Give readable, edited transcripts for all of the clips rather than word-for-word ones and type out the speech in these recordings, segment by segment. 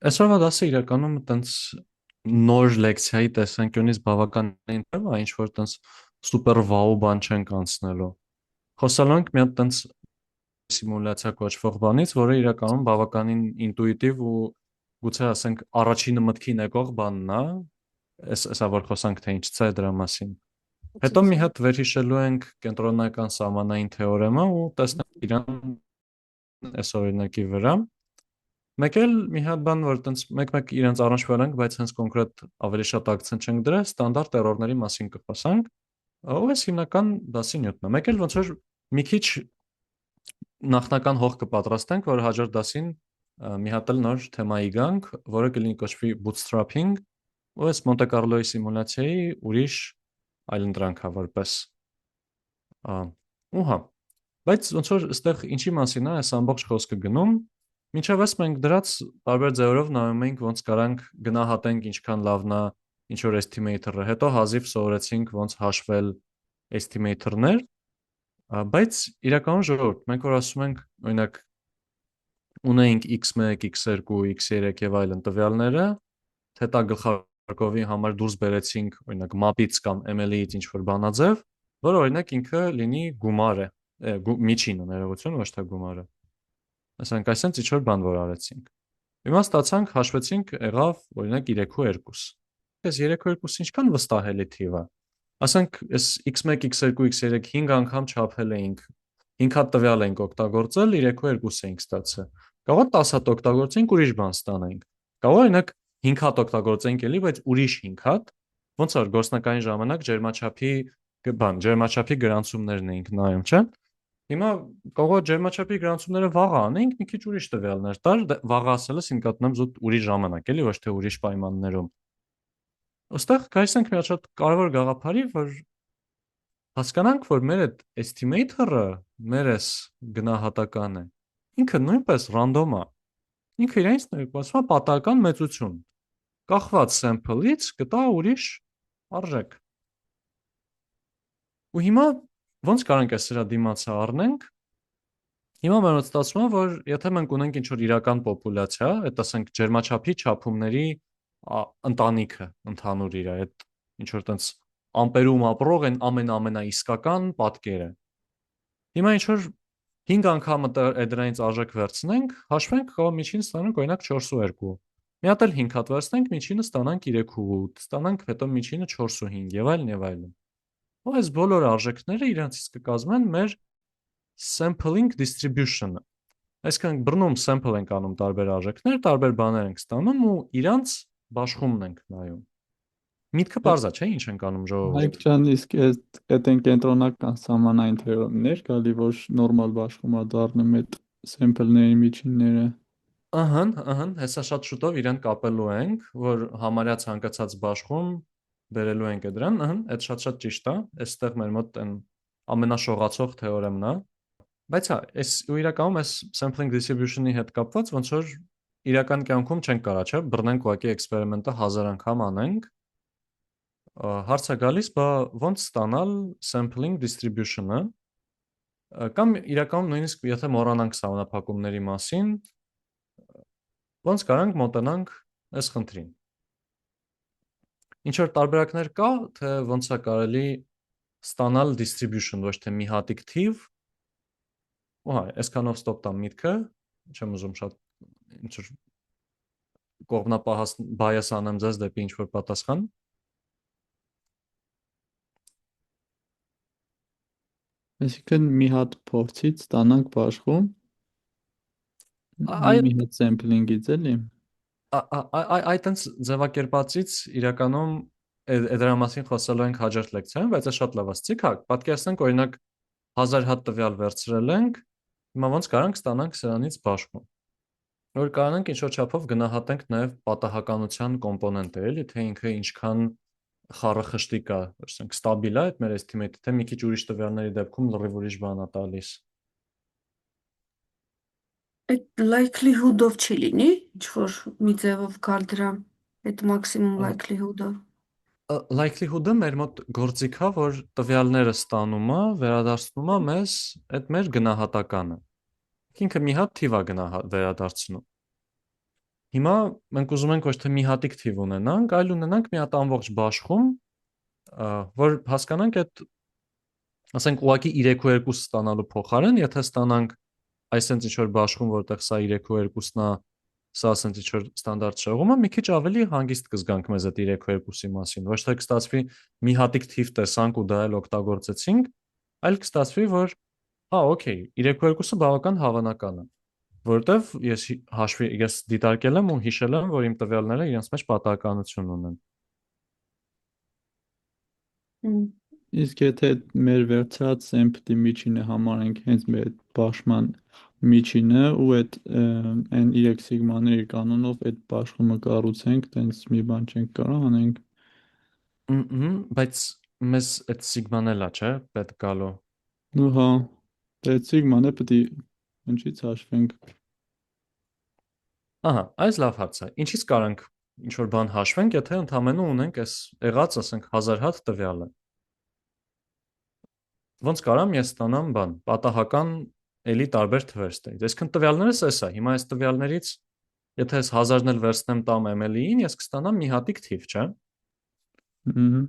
Այսօրվա դասը իրականում տենց նոր լեկցիայի տեսանկյունից բավականին թվում է, ինչ որ տենց սուպեր վաու բան չենք անցնելու։ Խոսալու ենք մի հատ տենց սիմուլյացիա կոչվող բանից, որը իրականում բավականին ինտուիտիվ ու գուցե ասենք առաջինը մտքին եկող բանն է, էսա որ խոսանք թե ինչ's է դրա մասին։ Հետո մի Ցույցը։ հատ վերհիշելու ենք կենտրոնական սահմանային թեորեմը ու տեսնենք իրան այս օրինակի վրա։ Մեկ էլ մի հատ բան, որ տենց մեկ-մեկ իրենց առնչվել ենք, բայց հենց կոնկրետ ավելի շատ ակցենտ չենք դրել, ստանդարտ էրորների մասին կխոսանք, ով էս հիմնական դասի նյութն է։ Մեկ էլ ոնց որ մի քիչ նախնական հող կպատրաստենք, որ հաջորդ դասին մի հատ էլ նոր թեմայի գանք, որը կլինի կոչվի bootstrapping, ու էս Մոնտե Կարլոյի սիմուլյացիայի ուրիշ այլընտրանք է որպես ա, ու հա, բայց ոնց որ այստեղ ինչի մասին է այս ամբողջ խոսքը գնում, մինչև այս մենք դրած տարբեր ձևերով նայում ենք ոնց կարանք գնահատենք ինչքան լավն է ինչ որ estimator-ը, հետո հազիվ սովորեցինք ոնց հաշվել estimator-ներ, բայց իրականում ժողովուրդ, մենք որ ասում ենք, օրինակ ունեինք x1, x2, x3 եւ այլն տվյալները, թետա գլխարկովի համար դուրս բերեցինք, օրինակ map-ից կամ ML-ից ինչ որ բանաձև, որ օրինակ ինքը լինի գումար է, միջինը ներողություն, ոչ թե գումարը։ Ասենք այսպես ինչ որ բան որ արեցինք։ Հիմա ստացանք, հաշվեցինք, եղավ օրինակ 3.2։ Այս 3.2-ը ինչքան վստահելի թիվ է։ Ասենք այս x1, x2, x3 5 անգամ չափել էինք, 5 հատ տվյալ ենք օգտագործել, 3.2 էինք ստացել։ Կարող է 10 հատ օգտագործենք, ուրիշ բան ստանանք։ Կարող է օրինակ 5 հատ օգտագործենք էլի, բայց ուրիշ 5 հատ, ոնց որ գործնականի ժամանակ ջերմաչափի գրանցումներն էինք նայում, չէ՞։ Հիմա կարող է ջերմաչափի գրանցումները վաղը անենք, մի քիչ ուրիշ տվյալներ տար, վաղը ասելս ինքնատնեմ զուտ ուրիշ ժամանակ, էլի ոչ թե ուրիշ պայմաններում։ Ոստեղ գայս ենք մի հատ շատ կարևոր գաղափարի, որ հասկանանք, որ մեր այդ estimator-ը, մեր էս գնահատականը, ինքը նույնպես random է։ Ինքը իրենից ներկայացնում է պատահական մեծություն։ Կախված sample-ից կտա ուրիշ արժեք։ Ու հիմա ոնց կարանք այս սրա դիմացը առնենք։ Հիմա մեր մոտ ստացվում է, որ եթե մենք ունենք ինչ-որ իրական պոպուլյացիա, այդ ասենք ջերմաչափի չափումների ընտանիքը ընդհանուր իր այդ ինչ-որ տենց ամպերում ապրող են ամենաիսկական պատկերը։ Հիմա ինչ-որ 5 անգամ դրանից արժեք վերցնենք, հաշվենք, կարող միջին ստանանք օրինակ 4.2։ Մի հատ էլ 5 հատ վերցնենք, միջինը ստանանք 3.8, ստանանք հետո միջինը 4.5 եւ այլն եւ այլն։ Ու այս բոլոր արժեքները իրենցից կկազմեն մեր sampling distribution-ը։ Այսինքն բռնում sample ենք անում տարբեր արժեքներ, տարբեր բաներ ենք ստանում ու իրանց բաշխումն ենք նայում։ Միտքը բարձա, չէ՞, ինչ ենք անում Հայկ ժողովուրդ։ ջան, իսկ այդ են կենտրոնական սահմանային թեորեմներ, գալի որ նորմալ բաշխումա դառնում այդ սեմպլների միջինները։ Ըհն, ըհն, հեսա շատ շուտով իրեն կապելու ենք, որ համարյա ցանկացած բաշխում բերելու ենք դրան, ըհն, այդ շատ-շատ ճիշտ է, այստեղ մեր մոտ այն ամենաշողացող թեորեմն է, բայց հա, այս ու իրականում այս sampling distribution-ի հետ կապված ոնց որ իրական կյանքում չենք կարա, չէ, բռնենք ուղղակի էքսպերիմենտը 1000 անգամ անենք, հարց է գալիս, բա ոնց ստանալ sampling distribution-ը, կամ իրականում նույնիսկ եթե մոռանանք սահմանափակումների մասին, ոնց կարանք մոտենանք այս խնդրին։ Ինչ որ տարբերակներ կա, թե ոնց է կարելի ստանալ distribution, ոչ թե մի հատիկ թիվ, ու հա, այսքանով ստոպ տամ միտքը, չեմ ուզում շատ ինչ որ կողմնապահ բայաս անեմ ձեզ դեպի ինչ որ պատասխան։ Այսինքն մի հատ փորձից ստանանք բաշխում, Այ մի հատ սեմպլինգից էլի։ այդ այնց ձևակերպածից իրականում դրա մասին խոսելու ենք հաջորդ լեկցիայում, բայց դա շատ լավ ասացիք, հա, պատկերացնենք օրինակ 1000 հատ տվյալ վերցրել ենք, հիմա ոնց կարանք ստանանք սրանից բաշխում։ Որ կարանք ինչ-որ չափով գնահատենք նաև պատահականության կոմպոնենտը, էլի, թե ինքը ինչքան խառախշտիկ է, ասենք ստաբիլ է այդ մեր estimate-ը, թե մի քիչ ուրիշ տվյալների դեպքում լրիվ ուրիշ բան է տալիս։ Այդ likelihood-ով չի լինի, ինչ որ մի ձևով գալ դրա այդ maximum likelihood-ով։ Likelihood-ը մեր մոտ գործիք է, որ տվյալները ստանում է, վերադարձնում է մեզ այդ մեր գնահատականը։ Ինքը մի հատ թիվ է վերադարձնում։ Հիմա մենք ուզում ենք ոչ թե մի հատիկ թիվ ունենանք, այլ ունենանք մի հատ ամբողջ բաշխում, որ հասկանանք այդ, ասենք ուղղակի 3 ու 2 ստանալու փոխարեն, եթե ստանանք այսինքն ինչ որ բաշխում, որտեղ սա 3 ու 2-ն է, սա ասենք ինչ որ ստանդարտ շեղումը, մի քիչ ավելի հանգիստ կզգանք մեզ այդ 3 ու 2-ի մասին։ Ոչ թե կստացվի մի հատիկ թիվ տեսանք ու դա էլ օգտագործեցինք, այլ կստացվի, որ օքեյ, 3 ու 2-ը բավական հավանական է, որովհետև ես դիտարկել եմ ու հիշել եմ, որ իմ տվյալները իրենց մեջ պատահականություն ունեն։ Իսկ եթե մեր վերցրած sample-ի միջինը համարենք հենց մեր այդ բաշխման միջինը ու այդ այն 3 սիգմաների կանոնով այդ բաշխումը կառուցենք, տենց մի բան չենք կարող անենք։ Բայց մեզ այդ սիգման էլա, չէ՞, պետք գալու։ Ну հա, դե այդ սիգմանը պետք է ինչից հաշվենք։ Ահա, այս լավ հարց է։ Ինչից կարանք ինչ որ բան հաշվենք, եթե ընդամենը ունենք այս եղած, ասենք 1000 հատ տվյալը։ Ոնց կարամ ես ստանամ բան, պատահական էլի տարբեր թվեր ստեյք։ Այսինքն տվյալներս էս է։ Հիմա այս տվյալներից, եթե ես 1000-ն էլ վերցնեմ տամ ML-ին, ես կստանամ մի հատիկ թիվ, չէ՞։ Ահա։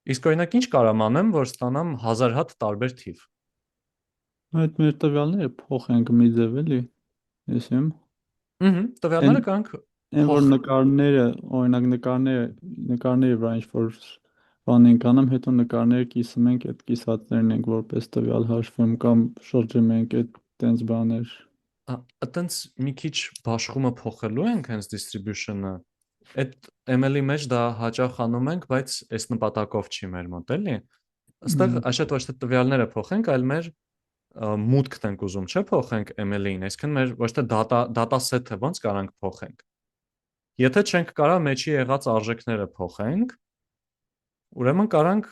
Իսկ օրինակ ինչ կարամ անեմ, որ ստանամ 1000 հատ տարբեր թիվ։ Այդ մեր տվյալները փոխենք մի ձև էլի, ես եմ։ Այն Տվյալները կարանք այն որ փոխ նկարները, օրինակ նկարների վրա ինչ որ բան ենք անում, հետո նկարները կիսում ենք, այդ կիսածներն ենք որպես տվյալ հաշվում կամ շրջում ենք այդ տենց բաներ։ այտենց մի քիչ բաշխումը փոխելու ենք հենց distribution-ը։ Այդ ML-ի մեջ դա հաճախ անում ենք, բայց այս նպատակով չի մեր մոտ, էլի։ Այստեղ աշետ ոչ թե տվյալները փոխենք, այլ մեր մուտքն ենք ուզում, չէ՞ փոխենք ML-ին, այսինքն մեր ոչ թե data set-ը ոնց կարանք փոխենք։ Եթե չենք կարա մեջի եղած արժեքները փոխենք, ուրեմն կարանք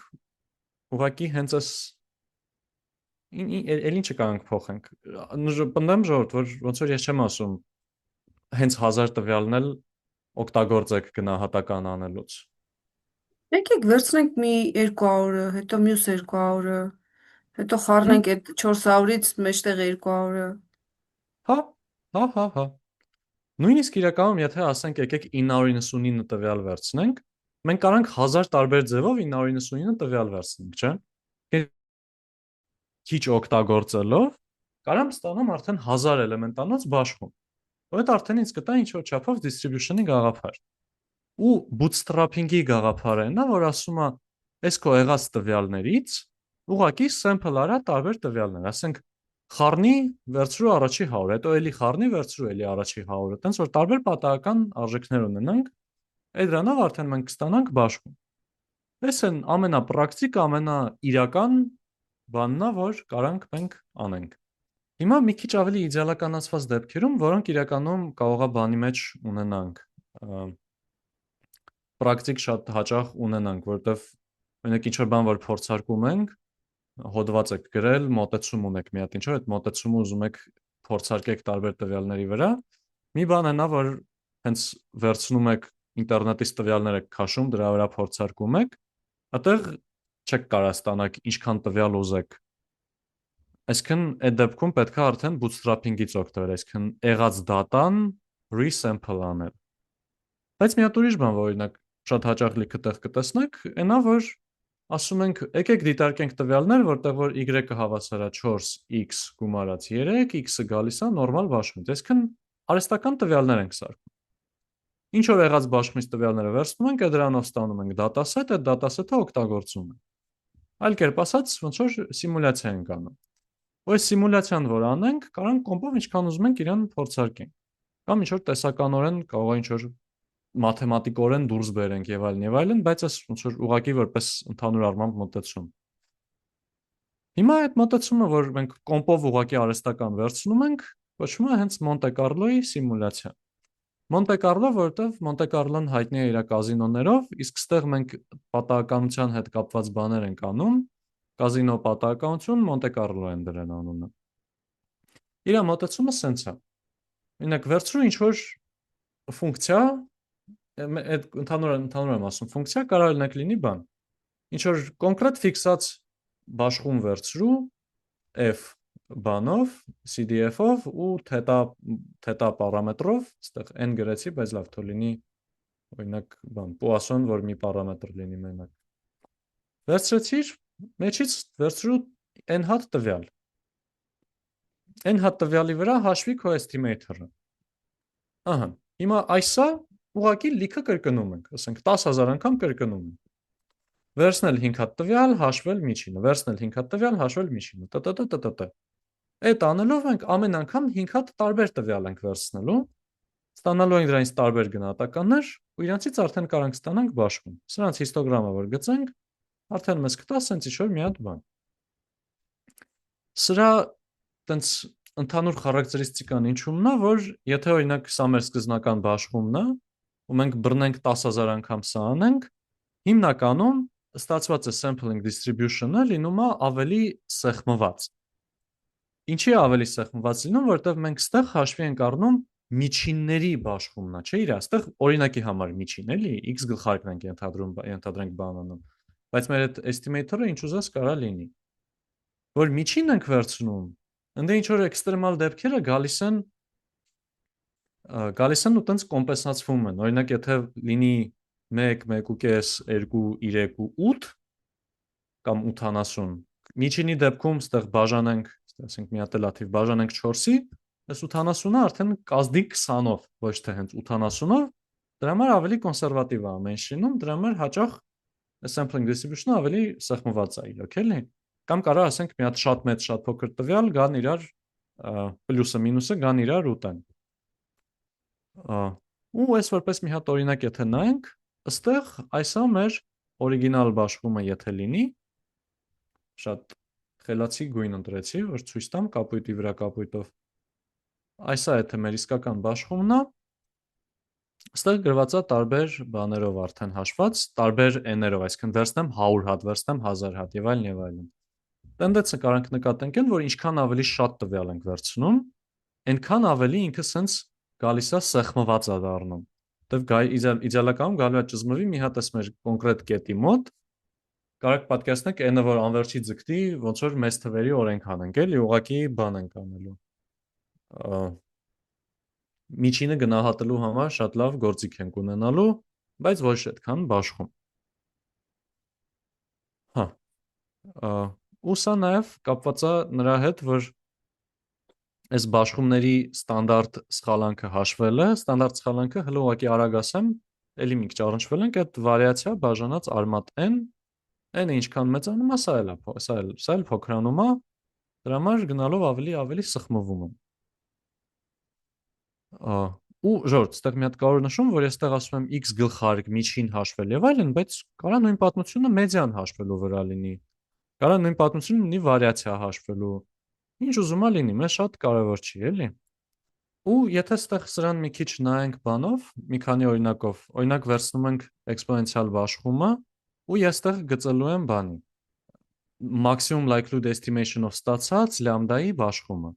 ուղղակի հենց այս էլ ինչը կարանք փոխենք։ Պնդեմ ժողովուրդ, որ ոնց որ ես չեմ ասում հենց 1000 տվյալն էլ օգտագործեք գնահատական անելուց։ Եկեք վերցնենք մի 200-ը, հետո մյուս 200-ը, հետո Հմ, խառնենք այդ 400-ից մեջտեղ 200-ը։ Հա, հա։ Նույնիսկ իրականում, եթե ասենք եկեք 999 տվյալ վերցնենք, մենք կարանք 1000 տարբեր ձևով 999 տվյալ վերցնենք, չէ՞։ Քիչ օգտագործելով կարամ ստանամ արդեն 1000 էլեմենտանոց բաշխում, որ այդ արդեն ինձ կտա ինչ որ չափով distribution-ի գաղափար։ Ու bootstrapping-ի գաղափարը նա, որ ասում է, այս քո եղած տվյալներից ուղղակի sample արա տարբեր տվյալներ, ասենք խառնի վերցրու առաջի 100, հետո էլի խառնի վերցրու էլի առաջի 100-ը, տենց որ տարբեր պատահական արժեքներ ունենանք, այդ դրանով արդեն մենք կստանանք բաշխում։ Այս են ամենապրակտիկ, ամենաիրական բանն է, որ կարանք մենք անենք։ Հիմա մի քիչ ավելի իդեալականացված դեպքերում, որոնք իրականում կարող է բանի մեջ ունենանք, պրակտիկ շատ հաճախ ունենանք, որովհետև օրինակ ինչ որ բան որ փորձարկում ենք, հոդված եք գրել, մոտեցում ունեք մի հատ ինչ որ այդ մոտեցումը ուզում եք փորձարկեք տարբեր տվյալների վրա, մի բան է նա, որ հենց վերցնում եք ինտերնետից տվյալներ եք քաշում, դրա վրա փորձարկում եք, այդտեղ չեք կարող ստանալ ինչքան տվյալ ուզեք։ Այսինքն այդ դեպքում պետք է արդեն bootstrapping-ից օգտվել, այսինքն եղած data-ն resample անել։ Բայց մի հատ ուրիշ բան, որ օրինակ շատ հաճախ լիքը տեղ կտեսնեք, այնա որ ասում ենք, եկեք դիտարկենք տվյալներ, որտեղ որ y-ը հավասար է 4x գումարած 3, x-ը գալիս է նորմալ բաշխումից։ Այսինքն արհեստական տվյալներ ենք սարքում։ Ինչ որ եղած բաշխումից տվյալները վերցնում ենք, դրանով ստանում ենք dataset, այդ dataset-ը օգտագործում ենք։ Այլ կերպ ասած, ոնց որ սիմուլյացիա ենք անում։ Ու այս սիմուլյացիան որ անենք, կարանք կոմպով ինչքան ուզում ենք իրան փորձարկենք։ Կամ ինչ որ տեսականորեն կարող է ինչ որ մաթեմատիկորեն դուրս բերենք եւ այլն, բայց այս ոնց որ ուղղակի որպես ընդհանուր առմամբ մոտեցում։ Հիմա այդ մոտեցումը, որ մենք կոմպով ուղղակի արհեստական վերցնում ենք, կոչվում է հենց Մոնտե Կարլոյի սիմուլյացիա։ Մոնտե Կարլո, որովհետև Մոնտե Կարլոն հայտնի է իր կազինոներով, իսկ ստեղ մենք պատահականության հետ կապված բաներ ենք անում, կազինո պատահականություն Մոնտե Կարլո են դրան անունը։ Իր մոտեցումը սենց է։ Օրինակ վերցրու ինչ որ ֆունկցիա, այդ ընդհանուր եմ ասում, ֆունկցիա կարող է լինի բան։ Ինչ որ կոնկրետ ֆիքսած բաշխում վերցրու f, բանով, CDF-ով ու թետա պարամետրով, այստեղ n գրեցի, բայց լավ թող լինի օրինակ բան, Poisson, որ մի պարամետր լինի մենակ։ Վերցրեցիր, մեջից վերցրու n հատ տվյալ։ N հատ տվյալի վրա հաշվի քո estimator-ը։ Ահա, հիմա այսա ուղղակի լիքը կրկնում ենք, ասենք 10,000 անգամ կրկնում ենք։ Վերցնել 5 հատ տվյալ, հաշվել միջինը, վերցնել 5 հատ տվյալ, հաշվել միջինը, տտտտտտ։ Այդ անելով ենք ամեն անգամ 5 հատ տարբեր տվյալ ենք վերցնելու, ստանալու ենք դրանից տարբեր գնահատականներ ու իրանցից արդեն կարանք ստանանք բաշխում։ Սրանց հիստոգրամը որ գծենք, արդեն մեզ կտա սենց ինչ-որ մի հատ բան։ Սրա տենց ընդհանուր խարակտերիստիկան ինչումն է, որ եթե օրինակ սա մեր սկզբնական բաշխումն է, ու մենք բռնենք 10,000 անգամ սա անենք, հիմնականում ստացված է sampling distribution-ը լինում է ավելի սեղմված։ Ինչի է ավելի սեղմված լինում, որովհետև մենք ստեղ հաշվի ենք առնում միջինների բաշխումն է, չէ՞ իր, այստեղ օրինակի համար միջին էլի, x գլխարկն ենք ենթադրենք բանանում, բայց մեր այդ estimator-ը ինչ ուզես կարա լինի։ Որ միջին ենք վերցնում, ընդ ինչ որ էքստրեմալ դեպքերը գալիս են ու տենց կոմպենսացվում են։ Օրինակ, եթե լինի 1, 1.5, 2, 3 ու 8 կամ 80, միջինի դեպքում ստեղ բաժանենք, ասենք մի հատ լաթիվ բաժանենք 4-ի, այս 80-ը արդեն կազդի 20-ով, ոչ թե հենց 80-ով, դրա համար ավելի կոնսերվատիվ է ամեն ինչ լինում, դրա համար հաճախ sampling distribution-ը ավելի սեղմված է իրոք, էլի։ Կամ կարող ասենք մի հատ շատ մեծ, շատ փոքր տվյալ գան իրար պլյուսը մինուսը գան իրար ուտեն։ Ու այս որպես մի հատ օրինակ եթե նայենք, ըստեղ այսա մեր օրիգինալ բաշխումը եթե լինի, շատ խելացի գույն ընտրեցի, որ ցույց տամ կապույտի վրա կապույտով։ Այսա եթե մեր իսկական բաշխումն է, ըստեղ գրված է տարբեր բաներով արդեն հաշված, տարբեր n-երով, այսինքն վերցնեմ 100 հատ, վերցնեմ 1000 հատ եւ այլն եւ այլն։ Տենդենսը կարանք նկատենք են, որ ինչքան ավելի շատ տվյալ ենք վերցնում, այնքան ավելի ինքը սենց գալիս է սեղմված է դառնում։ Դեռ իդեալականում գալու է ճզմվի մի հատ էս մեր կոնկրետ կետի մոտ, կարաք պատկերացնեք n-ը որ անվերջի ձգտի, ոնց որ մեծ թվերի օրենք անենք, էլի ուղղակի բան ենք անելու։ Միջինը գնահատելու համար շատ լավ գործիք ենք ունենալու, բայց ոչ այդքան բաշխում։ Հա։ Ու սա նաև կապված է նրա հետ, որ այս բաշխումների ստանդարտ սխալանքը հաշվելը, ստանդարտ սխալանքը հələ ուղղակի արագ ասեմ, էլի մի քիչ առնչվել ենք այդ վարիացիա բաժանած արմատ n-ը ինչքան մեծանում է, սա էլ փոքրանում է, դրա համար գնալով ավելի սխմվում եմ։ Ու ժորդ, այստեղ մի հատ կարող նշում, որ ես այստեղ ասում եմ x գլխարկ միջին հաշվել եւ այլն, բայց կարա նույն պատմությունը մեդիան հաշվելու վրա լինի։ Կարա նույն պատմությունը լինի վարիացիա հաշվելու։ Ինչ ուզում է լինի, մեզ շատ կարևոր չի, էլի։ Ու եթե այստեղ սրան մի քիչ նայենք բանով, մի քանի օրինակով, օրինակ վերցնում ենք էքսպոնենցիալ բաշխումը, ու ես այստեղ գծելու եմ բանի maximum likelihood estimation-ով ստացած լամբդայի բաշխումը։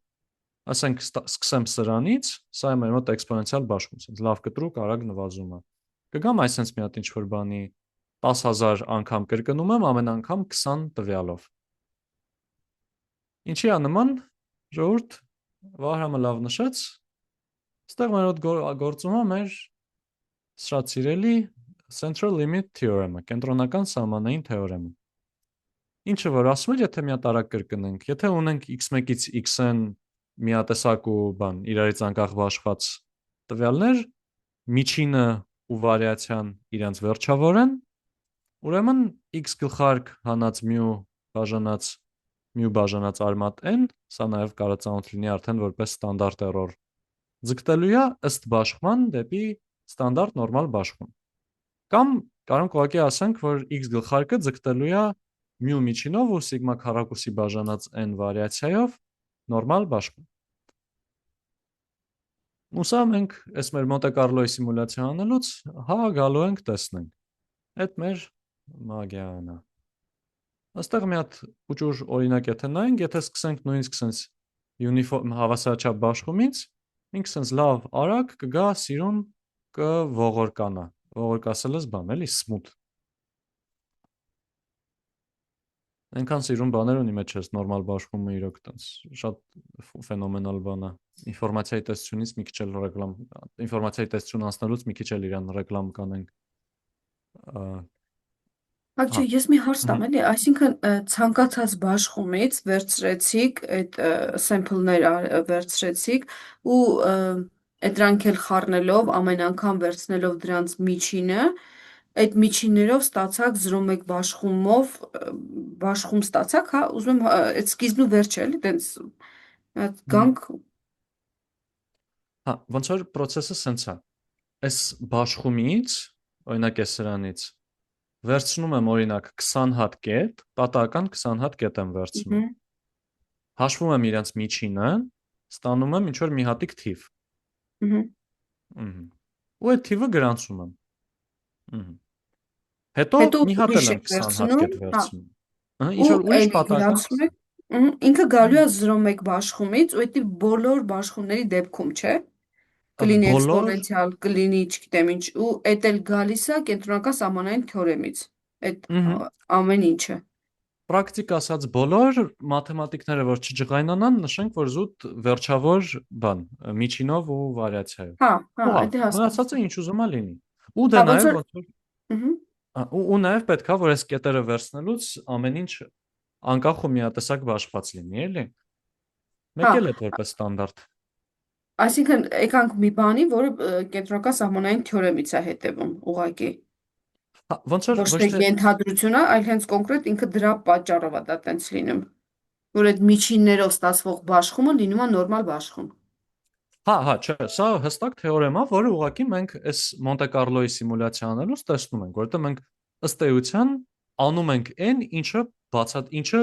Ասենք սկսեմ սրանից, սա է մեր մոտ էքսպոնենցիալ բաշխում, ասենք լավ կտրուկ արագ նվազում է։ Կգամ այսպես մի հատ ինչ-որ բանի 10,000 անգամ կրկնում եմ, ամեն անգամ 20 տվյալով։ Ինչի է նման, ժողովուրդ, Վահրամը լավ նշեց, այստեղ մեր մոտ գործում է մեր շատ սիրելի central limit theorem-ը, կենտրոնական սահմանային թեորեմը։ Ինչը որ ասում էր, եթե մի հատ արագ կրկնենք, եթե ունենք x1-ից x-n միատեսակ ու բան, իրարից անկախ բաշխված տվյալներ, միջինը ու վարիացիան իրենց վերջավոր են, ուրեմն x գլխարկ հանած μ բաժանած արմատ n, սա նաև կարող ծանոթ լինի արդեն որպես ստանդարտ էրոր, ձգտելու է ըստ բաշխման դեպի ստանդարտ նորմալ բաշխում։ Կամ կարող ուղղակի ասենք, որ x գլխարկը ձգտելու է μ միջինով ու σ քառակուսի բաժանած n վարիացիայով նորմալ բաշխում։ Ու սա մենք այս մեր Monte Carlo-ի սիմուլյացիա անելուց հա գալու ենք տեսնենք։ Այդ մեր մագիան է։ Այստեղ մի հատ ուժ օրինակ եթե նայենք, եթե սկսենք նույնիսկ sense uniform հավասարաչափ բաշխումից, ինքը sense լավ արագ կգա սիրուն կողորկանա։ Ողորկ ասելս բան, էլի smooth։ Այնքան սիրուն բաներ ունի մեջ էս նորմալ բաշխումը իրոք տենց շատ ֆենոմենալ բան է։ Ինֆորմացիայի տեսությունից մի քիչ էլ ռեկլամ, ինֆորմացիայի տեսություն անցնելուց մի քիչ էլ իրան ռեկլամ կանենք։ Հա, Հա։ ես մի հարց տամ Մհմ, էլի, այսինքն ցանկացած բաշխումից վերցրեցիք այդ սեմփլներ վերցրեցիք ու այդ դրանք էլ խառնելով ամեն անգամ վերցնելով դրանց միջինը, այդ միջիններով ստացաք 0.1 բաշխումով բաշխում ստացաք, հա, ուզում եմ այդ սկիզբն ու վերջը էլի, տենց մհմ։ գանք, Հա, ոնց որ process-ը սենց է։ Այս բաշխումից, օրինակ այս սրանից վերցնում եմ օրինակ 20 հատ կետ, պատահական 20 հատ կետ եմ վերցնում։ Մհմ, Հաշվում եմ իրենց միջինը, ստանում եմ ինչ որ մի հատիկ թիվ։ մհմ, Մհմ։ Ու այդ թիվը գրանցում եմ։ Մհմ։ Հետո հետո մի հատ ուրիշ էլ եմ եք 20 հատ վերցնում, կետ հա, վերցնում։ Ինչ ու որ ուրիշ էլի պատահական գրանցում եք, ինքը գալու է 0.1 բաշխումից, ու դա բոլոր բաշխումների դեպքում, չէ՞։ Կլինի բոլոր էքսպոնենցիալ, կլինի չգիտեմ ինչ, ու էդ էլ գալիս է կենտրոնական սահմանային թեորեմից։ Այդ մհմ, ամեն ինչը։ պրակտիկ ասած բոլոր մաթեմատիկները որ չջղայնանան, նշենք որ զուտ վերջավոր բան, միջինով ու վարիացիայով։ Հա, հա, Ու հա, դա մնացածը հասկացա։ ինչ ուզում ա լինի։ Ու դե Հա, ոնց նաև որ, ոնց որ ըհը, ու նաև պետքա որ այս կետերը վերցնելուց ամեն ինչ անկախ ու միատեսակ բաշխված լինի, էլի։ հա, Մեկ էլ է որպես ստանդարտ։ այսինքն եկանք մի բանի, որը կենտրոնական սահմանային թեորեմից է հետևում, ուղղակի։ Հա, ոնց որ Ոչ ոչ թե թե ենթադրություն է, այլ հենց կոնկրետ ինքը դրա պատճառով է դա տենց լինում, որ այդ միջիններով ստացվող բաշխումը լինում է նորմալ բաշխում։ հա, հա, չէ, սա հստակ թեորեմ է, որը ուղղակի մենք այս Մոնտե Կարլոյի սիմուլյացիա անելուց տեսնում ենք, որտեղ մենք ըստ էության անում ենք այն, ինչը ինչը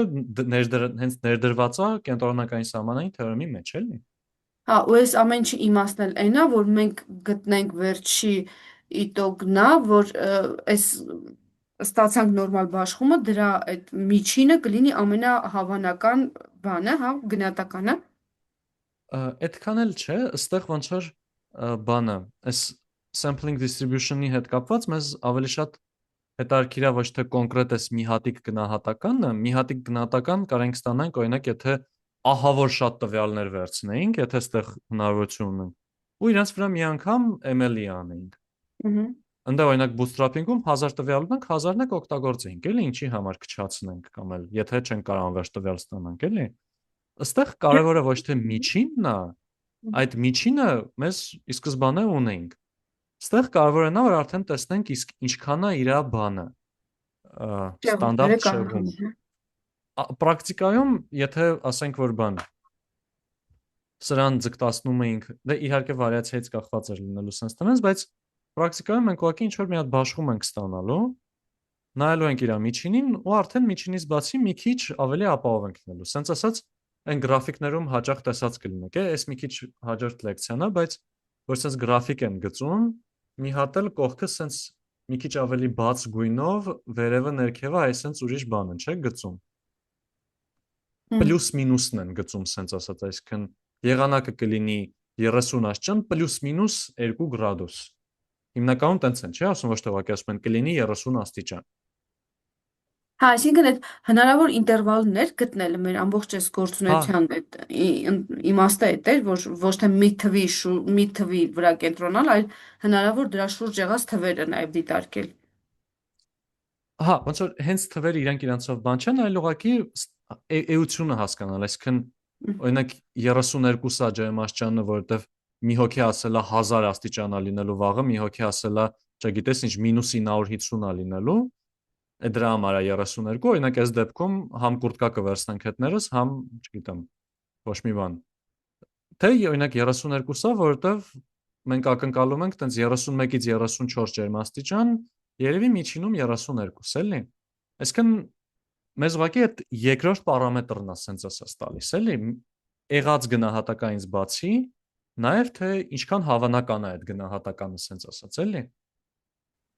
հենց ներդրված է կենտրոնական սահմանային թեորեմի մեջ, էլի։ Հա, ու այս ամեն ինչի իմաստն էլ այն է, որ մենք գտնենք վերջի իտոգնա, որ այս ստացանք նորմալ բաշխումը, դրա այդ միջինը կլինի ամենահավանական բանը, հա, գնահատականը։ Այդքան էլ չէ, ըստեղ ոնց որ բանը, այս sampling distribution-ի հետ կապված մեզ ավելի շատ հետարքիրա ոչ թե կոնկրետ էս մի հատիկ գնահատականը, մի հատիկ գնահատական կարենք ստանանք, օրինակ, եթե ահավոր շատ տվյալներ վերցնեինք, եթե այստեղ հնարավորություն ունենք, ու իրենց վրա մի անգամ ML-ի անեինք։ Ահա։ Ընդ օրինակ bootstrapping-ում 1000 տվյալ ունենք, 1000-ն եք օգտագործեինք, էլի ինչի համար քչացնենք կամ էլ եթե չենք կարող անվերջ տվյալ ստանանք, էլի։ Այստեղ կարևորը ոչ թե միջինն է, այդ միջինը մեզ ի սկզբանե ունեինք։ Այստեղ կարևորը նա որ արդեն տեսնենք իսկ ինչքան է իր բանը, Շեղումները ստանդարտ շեղումը։ կանոնը։ Պրակտիկայում, եթե ասենք որ բան, սրան ձգտացնում էինք, դե իհարկե վարիացիայից կախված էր լինելու sense տնես, բայց պրակտիկայում մենք ուղղակի ինչ որ մի հատ բաշխում ենք ստանալու, նայելու ենք իր միջինին ու արդեն միջինից բացի մի քիչ ավելի ապահով ենք լինելու։ Սենց ասած, այն գրաֆիկներում հաճախ տեսած կլինեք, այս մի քիչ հաջորդ լեկցիան է, բայց որ սենց գրաֆիկ են գծում, մի հատ էլ կողքը սենց մի քիչ ավելի բաց գույնով, վերևը ներքևը այս սենց ուրիշ բան են, չէ՞ գծում։ Պլյուս մինուսն են գծում, սենց ասած, այսինքն եղանակը կլինի 30 աստիճան պլյուս մինուս 2 գրադուս։ Հիմնականում տենց են, չէ՞, ասում ոչ թե ուղղակի ասում են կլինի 30 աստիճան։ Հա, այսինքն այդ հնարավոր ինտերվալներ գտնելը մեր ամբողջ այս Հա, գործունեության այդ իմաստը այդ էր, որ ոչ թե մի թվի վրա կենտրոնալ, այլ հնարավոր դրա շուրջ եղած թվերը նաև դիտարկել։ հա, ոնց որ հենց թվերը իրանք իրանցով բան չեն, այլ ուղղակի էությունը հասկանալ, այսինքն օրինակ 32-ա ջերմաստիճանը, որովհետև մի հոգի ասել է 1000 աստիճան է լինելու վաղը, մի հոգի ասել է, չգիտես ինչ, -950 է լինելու, դրա համար է 32, օրինակ այս դեպքում համ կուրտկա կվերցնենք հետներս, համ, չգիտեմ, ոչ մի բան։ Թե օրինակ 32-ը, որովհետև մենք ակնկալում ենք տենց 31-ից 34 ջերմաստիճան, երևի միջինում 32, էլի։ Այսինքն մեզ ուղղակի այդ երկրորդ պարամետրն է սենց ասած տալիս, էլի։ Եղած գնահատականից բացի, նաև թե ինչքան հավանական է այդ գնահատականը սենց ասած, էլի։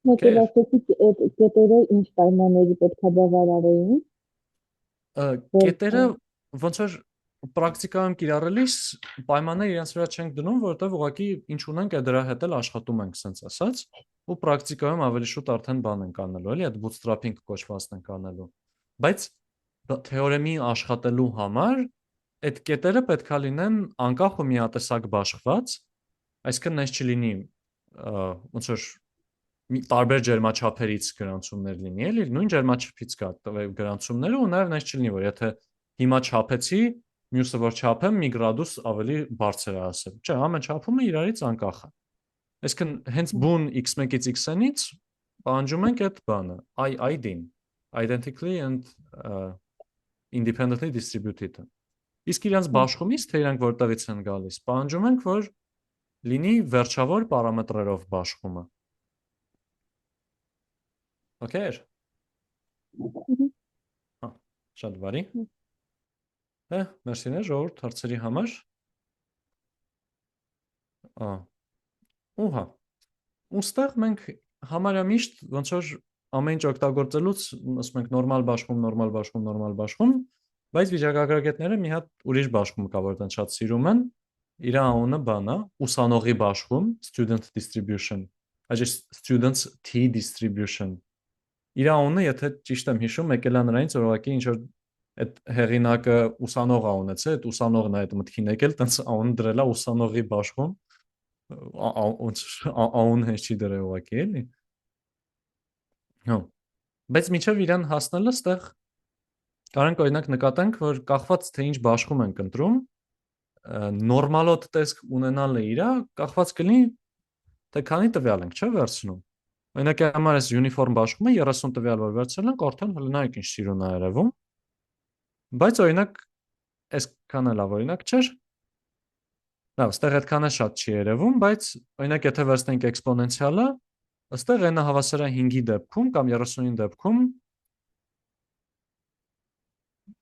Okay։ Մոտիվացիայի այդ կետերը ինչ պայմանների պետք է բավարարեին, որ Կետերը ոնց որ պրակտիկայում կիրառելիս պայմաններ իրենց վրա չենք դնում, որովհետև ուղղակի ինչ ունենք, այդ դրա հետ էլ աշխատում ենք, սենց ասած, ու պրակտիկայում ավելի շուտ արդեն բան ենք անելու, էլի, այդ bootstrapping կոչվածն ենք անելու։ Բայց թեորեմի աշխատելու համար այդ կետերը պետք է լինեն անկախ ու միատեսակ բաշխված, այսինքն այս չլինի ոնց որ տարբեր ջերմաչափերից գրանցումներ լինի, էլի նույն ջերմաչափից կա գրանցումները ու նաև այս չլինի, որ եթե հիմա չափեցի, մյուսը որ չափեմ, մի գրադուս ավելի բարձր է ասել։ Չէ, ամեն չափումը իրարից անկախ է։ Այսինքն հենց բուն x1-ից xn-ից պահանջում ենք այդ բանը, ID-ին, identically and independently distributed։ Իսկ իրանց բաշխումից, թե իրանք որտեղից են գալիս, պահանջում ենք, որ լինի վերջավոր պարամետրերով բաշխումը։ Okay։ Շատ բարի։ Մերսիներ ժողովուրդ հարցերի համար։ Ուհա։ Ուստեղ մենք համարյա միշտ ոնց որ ամեն ինչ օգտագործելուց ասում ենք նորմալ բաշխում, բայց վիճակագրագետները մի հատ ուրիշ բաշխում կա, որ դեռ շատ սիրում են։ Իր անունը բան է, ուսանողի բաշխում, student distribution, այժմ students t distribution։ Իր անունը, եթե ճիշտ եմ հիշում, եկել է նրանից, որ ուղղակի ինչ որ այդ հեղինակը ուսանող է ունեցել, այդ ուսանողն է այդ մտքին եկել, տենց անուն դրել է ուսանողի բաշխում։ Անուն հենց չի դրել ուղղակի, էլի։ Հա։ Բայց մինչև իրան հասնելը ստեղ կարանք օրինակ նկատենք, որ կախված թե ինչ բաշխում ենք ընտրում, նորմալոտ տեսք ունենալը իրա կախված կլինի թե քանի տվյալ ենք, չէ՞, վերցնում։ Օրինակ համար այս uniform բաշխումը 30 տվյալ որ վերցրել ենք, արդեն հլնայք ինչ սիրուն է երևում։ Բայց օրինակ այսքան էլ օրինակ չէր։ Լավ, այստեղ այդքան է շատ չի երևում, բայց օրինակ եթե վերցնենք էքսպոնենցիալը, այստեղ n-ը հավասար է 5-ի դեպքում կամ 30-ի դեպքում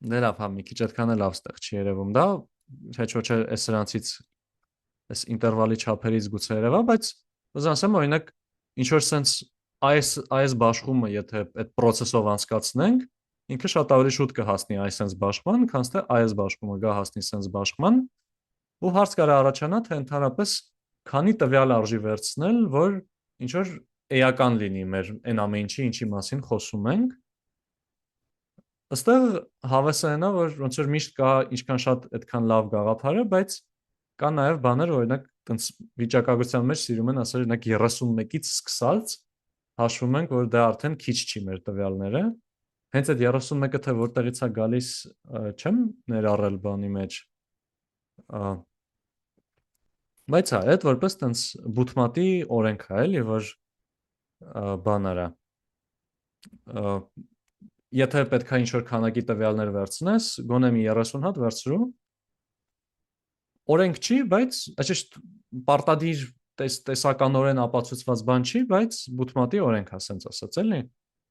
դե լավ, հա, մի քիչ այդքան էլ լավ այստեղ չի երևում, դա չէ ոչ է սրանցից այս ինտերվալի չափերից գուցե երևա, բայց ուզում ասեմ օրինակ ինչ որ sense այս բաշխումը եթե այդ process-ով անցկացնենք, ինքը շատ ավելի շուտ կհասնի այս sense բաշխման, քան թե այս բաշխումը գա հասնի sense բաշխման, ու հարց կարա առաջանա, թե ընդհանրապես քանի տվյալ արժի վերցնել, որ ինչ որ էական լինի մեր այն ամեն ինչի, ինչի մասին խոսում ենք։ Այստեղ հավեսը նա, որ ոնց որ միշտ կա ինչքան շատ այդքան լավ գաղափար է, բայց կա նաև բաներ, օրինակ տենց վիճակագրության մեջ սիրում են ասել, օրինակ 31-ից սկսած հաշվում ենք, որ դա արդեն քիչ չի մեր տվյալները։ Հենց այդ 31-ը թե որտեղից է գալիս, չեմ ներառել բանի մեջ։ Բայց հա, այդ որպես տենց բութմատի օրենք է, էլի, որ բաները եթե պետք է ինչ-որ քանակի տվյալներ վերցնես, գոնե մի 30 հատ վերցրու, օրենք չի, բայց այսինքն պարտադիր տեսականորեն ապացուցված բան չի, բայց բութմատի օրենք է, ասենց ասած, էլի։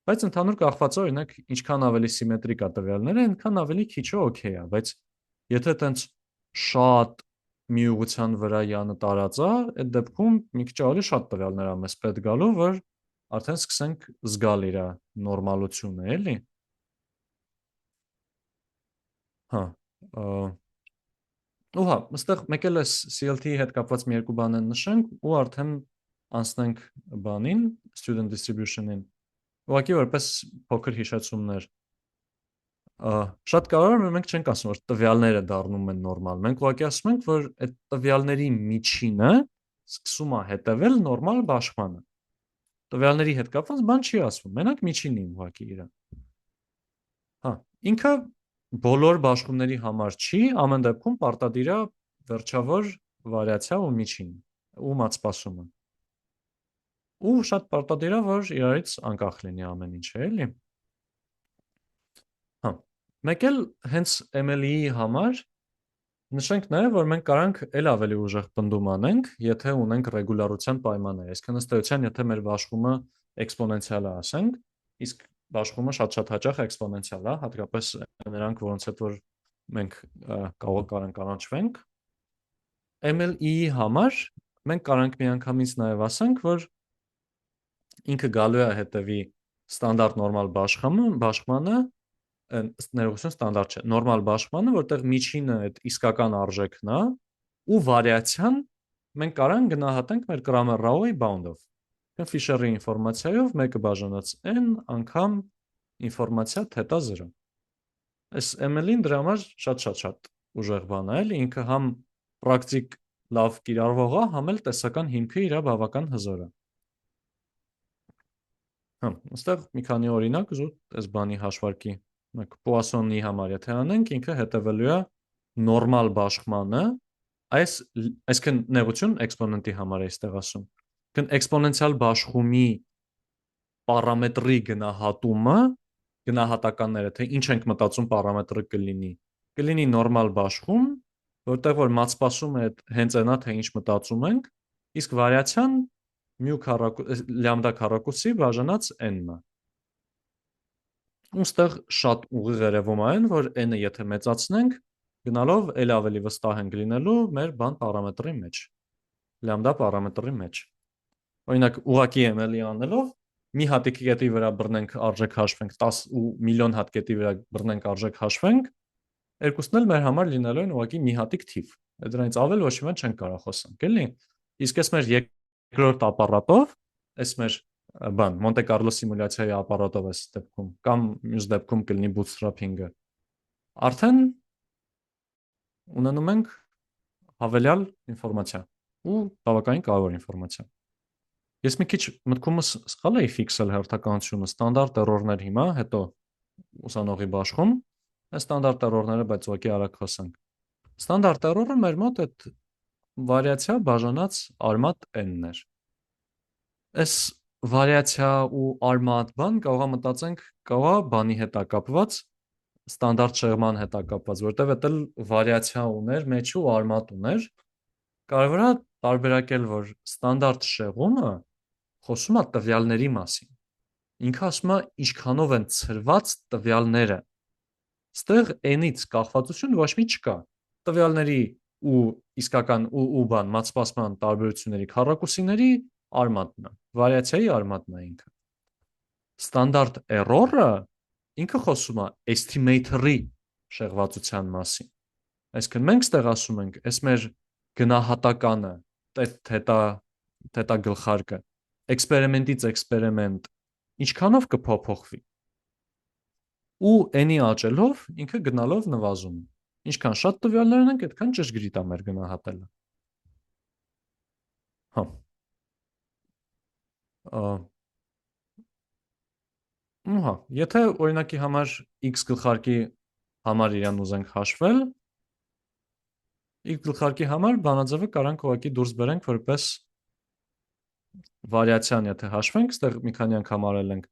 Բայց ընդհանուր կախված է, օրինակ, ինչքան ավելի սիմետրիկ է տվյալները, այնքան ավելի քիչը օքեյ է, բայց եթե տենց շատ մի ուղղության վրա յանը տարած է, այդ դեպքում մի քիչ ավելի շատ տվյալներ է մեզ պետք գալու, որ արդեն սկսենք զգալ իր նորմալությունը, էլի։ Հա, ուհա, այստեղ մեկ էլ էս CLT-ի հետ կապված մի երկու բան են նշենք ու արդեն անցնենք բանին, student distribution-ին։ Ուղղակի որպես փոքր հիշեցումներ։ Շատ կարևոր է, մենք չենք ասում, որ տվյալները դառնում են նորմալ։ Մենք ուղղակի ասում ենք, որ այդ տվյալների միջինը սկսում է հետևել նորմալ բաշխմանը։ Տվյալների հետ կապված բան չի ասվում, մենակ միջինին ուղղակի իրան։ Հա, ինքը բոլոր բաշխումների համար չի, ամեն դեպքում պարտադիր է վերջավոր վարիացիա ու միջին, ու մատսպասումը։ Ու շատ պարտադիր է, որ իրարից անկախ լինի ամեն ինչը, էլի։ Հա, մեկ էլ հենց ML-ի համար նշենք նաև, որ մենք կարանք էլ ավելի ուժեղ պնդում անենք, եթե ունենք ռեգուլարության պայմաններ, այսինքն ըստ էության, եթե մեր բաշխումը էքսպոնենցիալ է, ասենք, իսկ բաշխումը շատ հաճախ էքսպոնենցիալ է, հատկապես նրանք, որոնց հետ որ մենք կարանք առնչվենք, ML-ի համար մենք կարանք միանգամից նաև ասենք, որ ինքը գալու է հետևի ստանդարտ նորմալ բաշխմանը, ներողություն ստանդարտ չէ, նորմալ բաշխմանը, որտեղ միջինը այդ իսկական արժեքն է, ու վարիացիան մենք կարանք գնահատենք մեր Kramer-Raoui bound-ով։ Ֆիշերի ինֆորմացիայով մեկը բաժանած n անգամ ինֆորմացիա թետա 0։ այս ML-ին դրա համար շատ ուժեղ բան է, էլի ինքը համ պրակտիկ լավ կիրառվող է, համ էլ տեսական հիմքը իր բավական հզոր է։ Այստեղ մի քանի օրինակ զուտ այս բանի հաշվարկի մեկ Poisson-ի համար եթե անենք, ինքը հետևելու է նորմալ բաշխմանը, այսինքն նեղություն էքսպոնենտի համար է այստեղ ասում։ Այսինքն էքսպոնենցիալ բաշխումի պարամետրի գնահատումը, գնահատականները, թե ինչ ենք մտածում պարամետրը կլինի նորմալ բաշխում, որտեղ որ մատսպասում է հենց այնա, թե ինչ մտածում ենք, իսկ վարիացիան լյամդա քառակուսի բաժանած n-ն է։ Ուստեղ շատ ուղիղ երևում է այն, որ n-ը եթե մեծացնենք, գնալով էլ ավելի վստահ ենք լինելու մեր բան պարամետրի մեջ, լյամդա պարամետրի մեջ։ Օրինակ ուղղակի ML-ի անելով մի հատիկի կետի վրա բռնենք արժեք հաշվենք, 10 ու միլիոն հատ կետի վրա բռնենք արժեք հաշվենք, երկուսն էլ մեր համար լինելու են ուղղակի մի հատիկ թիվ։ Դրանից ավել ոչ մի բան չենք կարող խոսանք, էլի։ Իսկ այս մեր երկրորդ ապարատով, այս մեր բան Մոնտե Կարլո սիմուլյացիայի ապարատով այս դեպքում կամ մյուս դեպքում կլինի bootstrapping-ը, արդեն ունենում ենք հավելյալ ինֆորմացիա ու բավականին կարևոր ինֆորմացիա։ Ես մի քիչ մտքումս սխալ էի ֆիքսել հերթականությունը, ստանդարտ էրորներ հիմա, հետո ուսանողի բաշխում, այս ստանդարտ էրորները, բայց ուղղակի արագ խոսանք։ Ստանդարտ էրորը մեր մոտ այդ վարիացիա բաժանած արմատ n-ն էր։ Այս վարիացիա ու արմատ բան կարող է մտածենք, կարող է բանի հետ կապված, ստանդարտ շեղման հետ կապված, որտեղ էդ վարիացիա ուներ, մեջ ու արմատ ուներ։ Կարևոր է տարբերակել, որ ստանդարտ շեղումը խոսում է տվյալների մասին։ Ինքը ասում է ինչքանով են ցրված տվյալները։ Ստեղ n-ից կախվածություն ոչ մի չկա։ Տվյալների ու իսկական ու բան մատսպասման տարբերությունների քառակուսիների արմատն է, վարիացիայի արմատն է ինքը։ Ստանդարտ էրորը ինքը խոսում է estimate-ի շեղվածության մասին։ Այսինքն մենք ստեղ ասում ենք, այս մեր գնահատականը, թետա գլխարկը, էքսպերիմենտից էքսպերիմենտ ինչքանով կփոփոխվի։ Ու n-ի աճելով ինքը գնալով նվազում է։ Ինչքան շատ տվյալներ ունենք, այդքան ճշգրիտ է մեր գնահատելը։ Եթե օրինակի համար x գլխարկի համար իրան ուզենք հաշվել, x գլխարկի համար բանաձևը կարանք ուղղակի դուրս բերենք որպես վարիացիան, եթե հաշվենք, ստեղ մի քանի անգամ արել ենք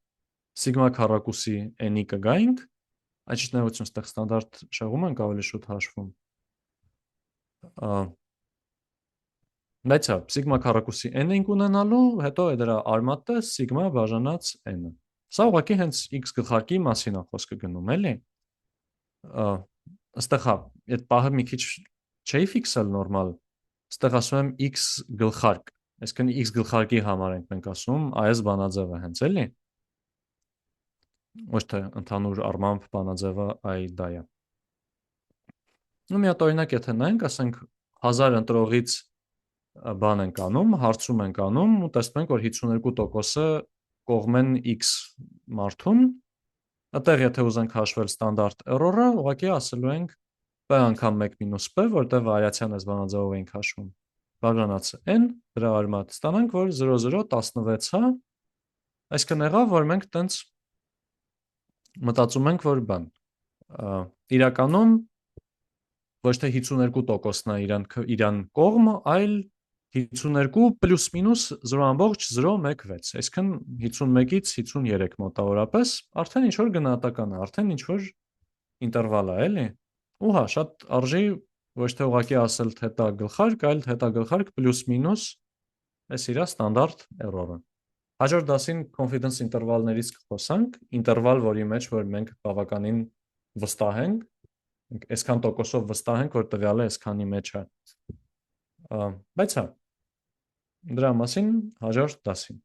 սիգմա քառակուսի n-ի կգայինք, այդ շնորհիվ ստեղ ստանդարտ շեղում ենք ավելի շուտ հաշվում։ Բայց սիգմա քառակուսի n ենք ունենալու, հետո է դրա արմատը սիգմա բաժանած n-ը։ Սա ուղղակի հենց x գլխարկի մասին է խոսքը գնում, էլի։ Այստեղ այդ պահը մի քիչ չէի ֆիքսել նորմալ։ Այստեղ ասում եմ x գլխարկ, այսինքն x գլխարկի համար ենք մենք ասում, այս բանաձևը հենց էլի։ Ոչ թե ընդհանուր առմամբ բանաձևը այ դա է։ Ու մի հատ օրինակ եթե նայենք, ասենք 1000 ընտրողից բան ենք անում, հարցում ենք անում ու տեսնում ենք, որ 52%-ը կողմ են x մարդուն, այդտեղ եթե ուզենք հաշվել ստանդարտ էրորը, ուղղակի ասելու ենք p անգամ 1 մինուս p, որտեղ վարիացիան այս բանաձևով ենք հաշվում, բաժանած n, դրա արմատ ստանանք, որ 0,016 է, այսինքն եղավ, որ մենք տենց մտածում ենք, որ բան, իրականում ոչ թե 52%-ն է իրան կողմ, այլ 52 պլյուս մինուս 0,016, այսինքն 51-ից 53 մոտավորապես, արդեն ինչ-որ գնահատական է, արդեն ինչ-որ ինտերվալ է, էլի։ Ու շատ արժի ոչ թե ուղղակի ասել թետա գլխարկ, այլ թետա գլխարկ պլյուս մինուս այս իրա ստանդարտ էրորը։ Հաջորդ դասին confidence ինտերվալներից կխոսանք, ինտերվալ, որի մեջ որ մենք բավականին վստահ ենք, այսքան տոկոսով վստահ ենք, որ տվյալը այսքանի մեջ է։ Բայց դրա մասին հաջորդ դասին։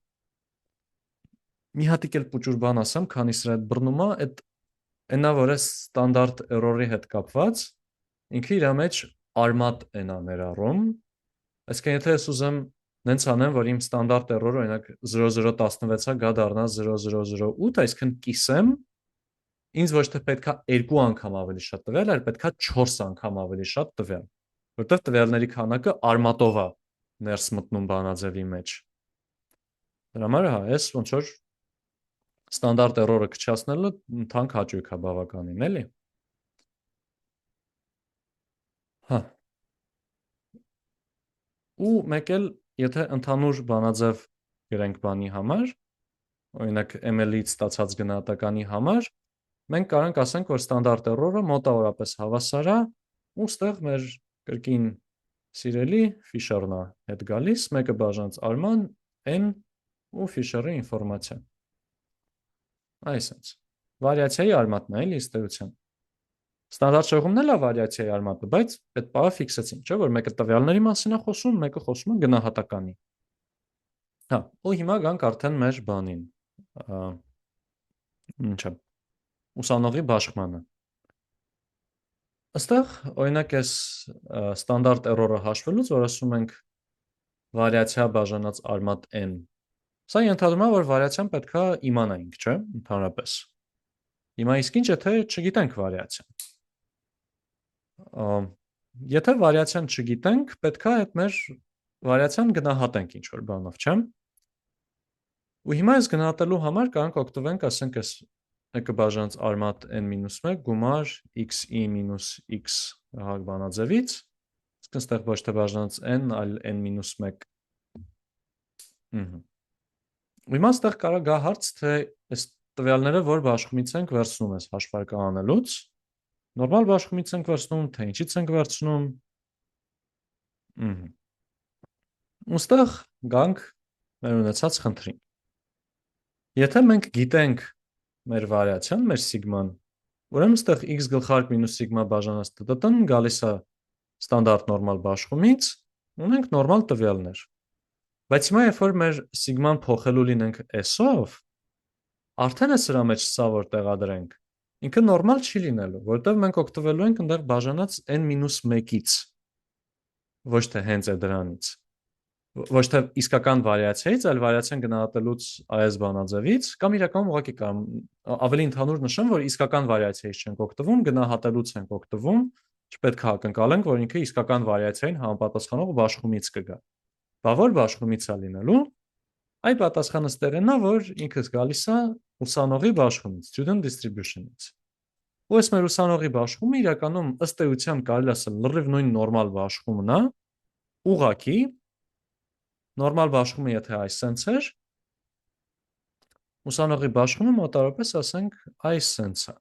Մի հատիկ էլ փոճուր բան ասեմ, քանի սրա հետ բռնում է, այնա որ է ստանդարտ էրորի հետ կապված, ինքը իր մեջ արմատ n-ա ներառում, այսինքն եթե ես ուզեմ նենց անեմ, որ իմ ստանդարտ էրորը օրինակ 0016-ը գա դառնա 0008, այսինքն կիսեմ ինձ ոչ թե պետքա 2 անգամ ավելի շատ տվյալ, այլ պետքա 4 անգամ ավելի շատ տվյալ, որտեղ տվյալների քանակը արմատով է ներս մտնում բանաձևի մեջ։ Դրա համար հա, այս ոնց որ ստանդարտ էրորը քչացնելը թանկ հաճույք է բավականին, էլի։ Հա։ Ու մեկ էլ, եթե ընդհանուր բանաձև գրենք բանի համար, օրինակ ML-ից ստացած գնահատականի համար, մենք կարող ենք ասենք, որ ստանդարտ էրորը մոտավորապես հավասար է, ու ստեղ մեր կրկին սիրելի Fisher-ն է հետ գալիս, մեկը բաժանած արման n ու Fisher-ի ինֆորմացիա։ Այսինքն, վարիացիայի արմատն է, էլի ըստ էության։ Ստանդարտ շեղումն էլ է վարիացիայի արմատը, բայց այդ բառը ֆիքսեցինք, չէ՞, որ մեկը տվյալների մասին է խոսում, մեկը խոսում է գնահատականի։ Հա, ու հիմա գանք արդեն մեր բանին։ Ինչա, ուսանողի բաշխմանը։ Այստեղ, օրինակ, այս ստանդարտ էրորը հաշվելուց, որ ասում ենք վարիացիա բաժանած արմատ n, սա ենթադրում է, որ վարիացիան պետքա իմանայինք, չէ՞, ընդհանրապես։ Հիմա իսկ ինչ եթե չգիտենք վարիացիան։ Եթե վարիացիան չգիտենք, պետքա այդ մեր վարիացիան գնահատենք ինչ-որ բանով, չէ՞։ Ու հիմա այս գնահատելու համար կարող օգտվենք, ասենք, այս մեկը բաժանած արմատ n-1 գումար x-i մինուս x բանաձևից, իսկ այստեղ ոչ թե բաժանած n, այլ n-1։ Ու հիմա այստեղ կարող գա հարց, թե այս տվյալները որ բաշխումից ենք վերցնում այս հաշվարկը անելուց, նորմալ բաշխումից ենք վերցնում, թե ինչից ենք վերցնում։ Ուստեղ գանք մեր ունեցած խնդրին։ Եթե մենք գիտենք մեր վարիացիան, մեր սիգման, ուրեմն այստեղ x գլխարկ մինուս սիգմա բաժանած տ-տ-տ-ն գալիս է ստանդարտ նորմալ բաշխումից, ունենք նորմալ տվյալներ։ Բայց հիմա երբ որ մեր սիգման փոխելու լինենք s-ով, արդեն է սրա մեջ սա որ տեղադրենք, ինքը նորմալ չի լինելու, որտեղ մենք օգտվելու ենք ընդեղ բաժանած n-1-ից, ոչ թե հենց է դրանից, ոչ թե իսկական վարիացիայից, այլ վարիացիան գնահատելուց այս բանաձևից, կամ իրականում ուղղակի կամ ավելի ընդհանուր նշեմ, որ իսկական վարիացիայից չենք օգտվում, գնահատելուց ենք օգտվում, չպետք է ակնկալենք, որ ինքը իսկական վարիացիային համապատասխանող բաշխումից կգա։ Բա որ բաշխումից է լինելու, այ պատասխանը ստեղենա, որ ինքս գալիս է ուսանողի բաշխումից, student distribution-ից։ Ու այս մեր ուսանողի բաշխումը իրականում ըստ էության կարելի ասել լրիվ նույն նորմալ բաշխումն է, ուղղակի նորմալ բաշխումը եթե այս սենց էր, ուսանողի բաշխումը մոտավորապես ասենք այս սենց է։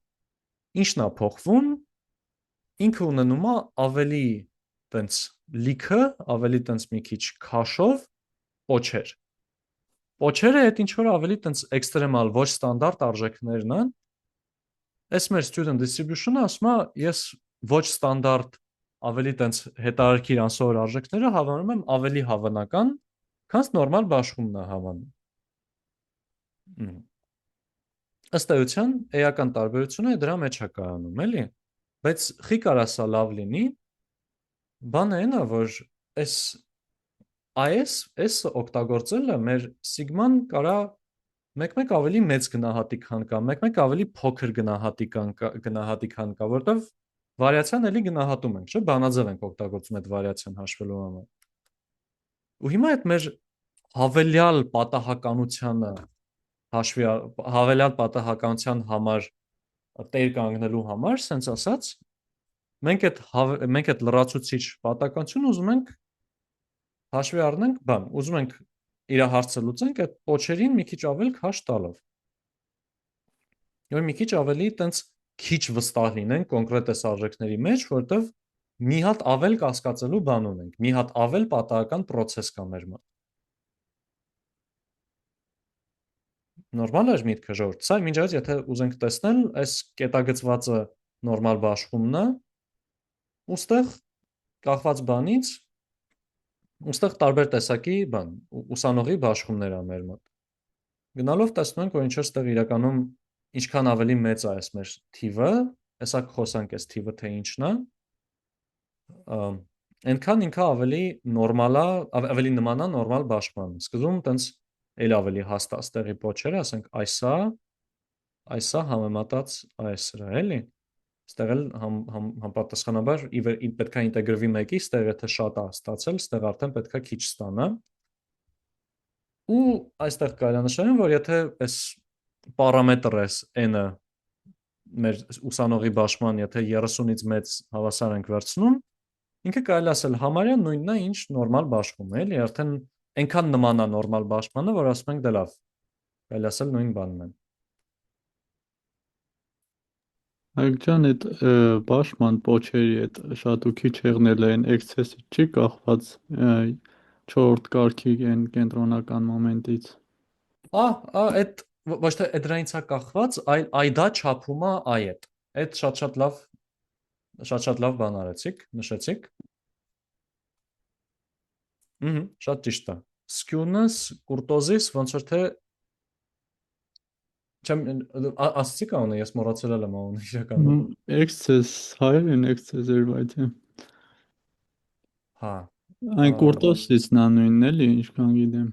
Ինչն է փոխվում, ինքը ունենում է ավելի տենց լիքը, ավելի տենց մի քիչ քաշով պոչեր։ Պոչերը այդ ինչ որ ավելի տենց էքստրեմալ, ոչ ստանդարտ արժեքներն են։ Այս մեր student distribution-ը ասում է, ես ոչ ստանդարտ, ավելի տենց հետարքիր անսովոր արժեքները հավանում եմ ավելի հավանական, քան նորմալ բաշխումն է հավանում։ Ըստ էության էական տարբերությունը դրա մեջ է կայանում, էլի։ Բայց խի կարա սա լավ լինի, բանը այն է, որ այս օգտագործելը մեր սիգման կարա մեկ-մեկ ավելի մեծ գնահատիկան կա, մեկ-մեկ ավելի փոքր գնահատիկան կա, որտեվ վարիացիան էլի գնահատում ենք, չէ՞, բանաձև ենք օգտագործում այդ վարիացիան հաշվելու համար։ Ու հիմա այդ մեր հավելյալ պատահականության համար տեր կանգնելու համար, սենց ասած, մենք այդ լրացուցիչ պատահականությունը ուզում ենք հաշվի առնենք, ուզում ենք իր հարցը լուծենք այդ պոչերին մի քիչ ավելի քաշ տալով։ Որ մի քիչ ավելի տենց քիչ վստահ լինենք կոնկրետ այս արժեքների մեջ, որտեվ մի հատ ավել կասկածելու բան ունենք, մի հատ ավել պատահական process կա մեր մոտ։ Նորմալ է միտքը ժողովուրդ։ Սա մինչև եթե ուզենք տեսնել, այս կետագծվածը նորմալ բաշխումն է, ուստեղ կախված բանից, ուստեղ տարբեր տեսակի բան, ուսանողի բաշխումներ է մեր մոտ։ Գնալով տեսնում ենք, որ ինչ որ ստեղ իրականում ինչքան ավելի մեծ է այս մեր թիվը, հեսա կխոսանք այս թիվը թե ինչն է, այնքան ինքը ավելի նորմալ է, ավելի նման է նորմալ բաշխման։ Սկզբում տենց էլ ավելի հաստատ տեղի պոչերը, ասենք այս է, այսա համեմատած այս-ը, էլի։ Ստեղ էլ համապատասխանաբար պետք է ինտեգրվի մեկի, ստեղ եթե շատ է ստացել, ստեղ արդեն պետք է քիչ ստանա։ Ու այստեղ կարելի է նշել, որ եթե այս պարամետր էս n-ը մեր ուսանողի բաշխման, եթե 30-ից մեծ հավասար ենք վերցնում, ինքը կարելի ասել համարյա նույնն է, ինչ նորմալ բաշխում է, էլի, արդեն այնքան նման է նորմալ բաշխմանը, որ ասում ենք դե լավ, կարելի ասել նույն բանն է։ Ջան, այդ բաշխման պոչերի այդ շատ ու քիչ եղնելը այն էքսեսից չի կախված 4-րդ կարգի այն կենտրոնական մոմենտից։ Այդ ոչ թե դրանից է կախված, այլ այդա չափում է այդ։ Այդ շատ լավ բան արեցիք, նշեցիք։ Շատ ճիշտ է։ Սկյունս, կուրտոզիս ոնց որ թե չեմ ասացի կանոնը, ես մոռացել եմ անունը իրականում։ Excess, հայերեն excess էր, բայց Հա։ այն կուրտոսից նա նույնն էլի, ինչքան գիտեմ։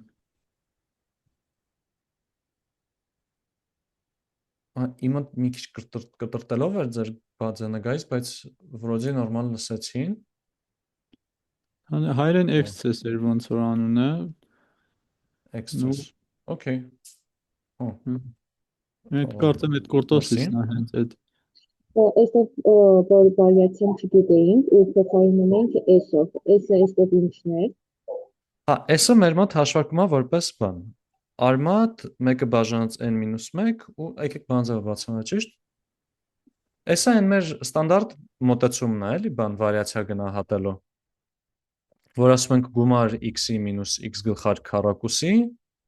Իմը մի քիչ կտրտելով էր ձեր բաձենագայից, բայց վրոդի նորմալ լսեցին։ Հայերեն excess էր ոնց որ անունը։ Excess։ Okay։ Այդ կարծեմ այդ կուրտոսից նա հենց այդ Այսով որ վարիացիան չգիտեինք ու փոխարինում ենք S-ով։ S-ը այստեղ ինչն է։ Հա, S-ը մեր մոտ հաշվարկվում է որպես բան։ Արմատ 1-ը բաժանած n-1 ու եկեք բանձը բացանա, ճիշտ։ S-ը այն մեր ստանդարտ մոտեցումն է, էլի, բան վարիացիա գնահատելու։ Որ ասում ենք գումար x-ի մինուս x գլխարկ քառակուսի,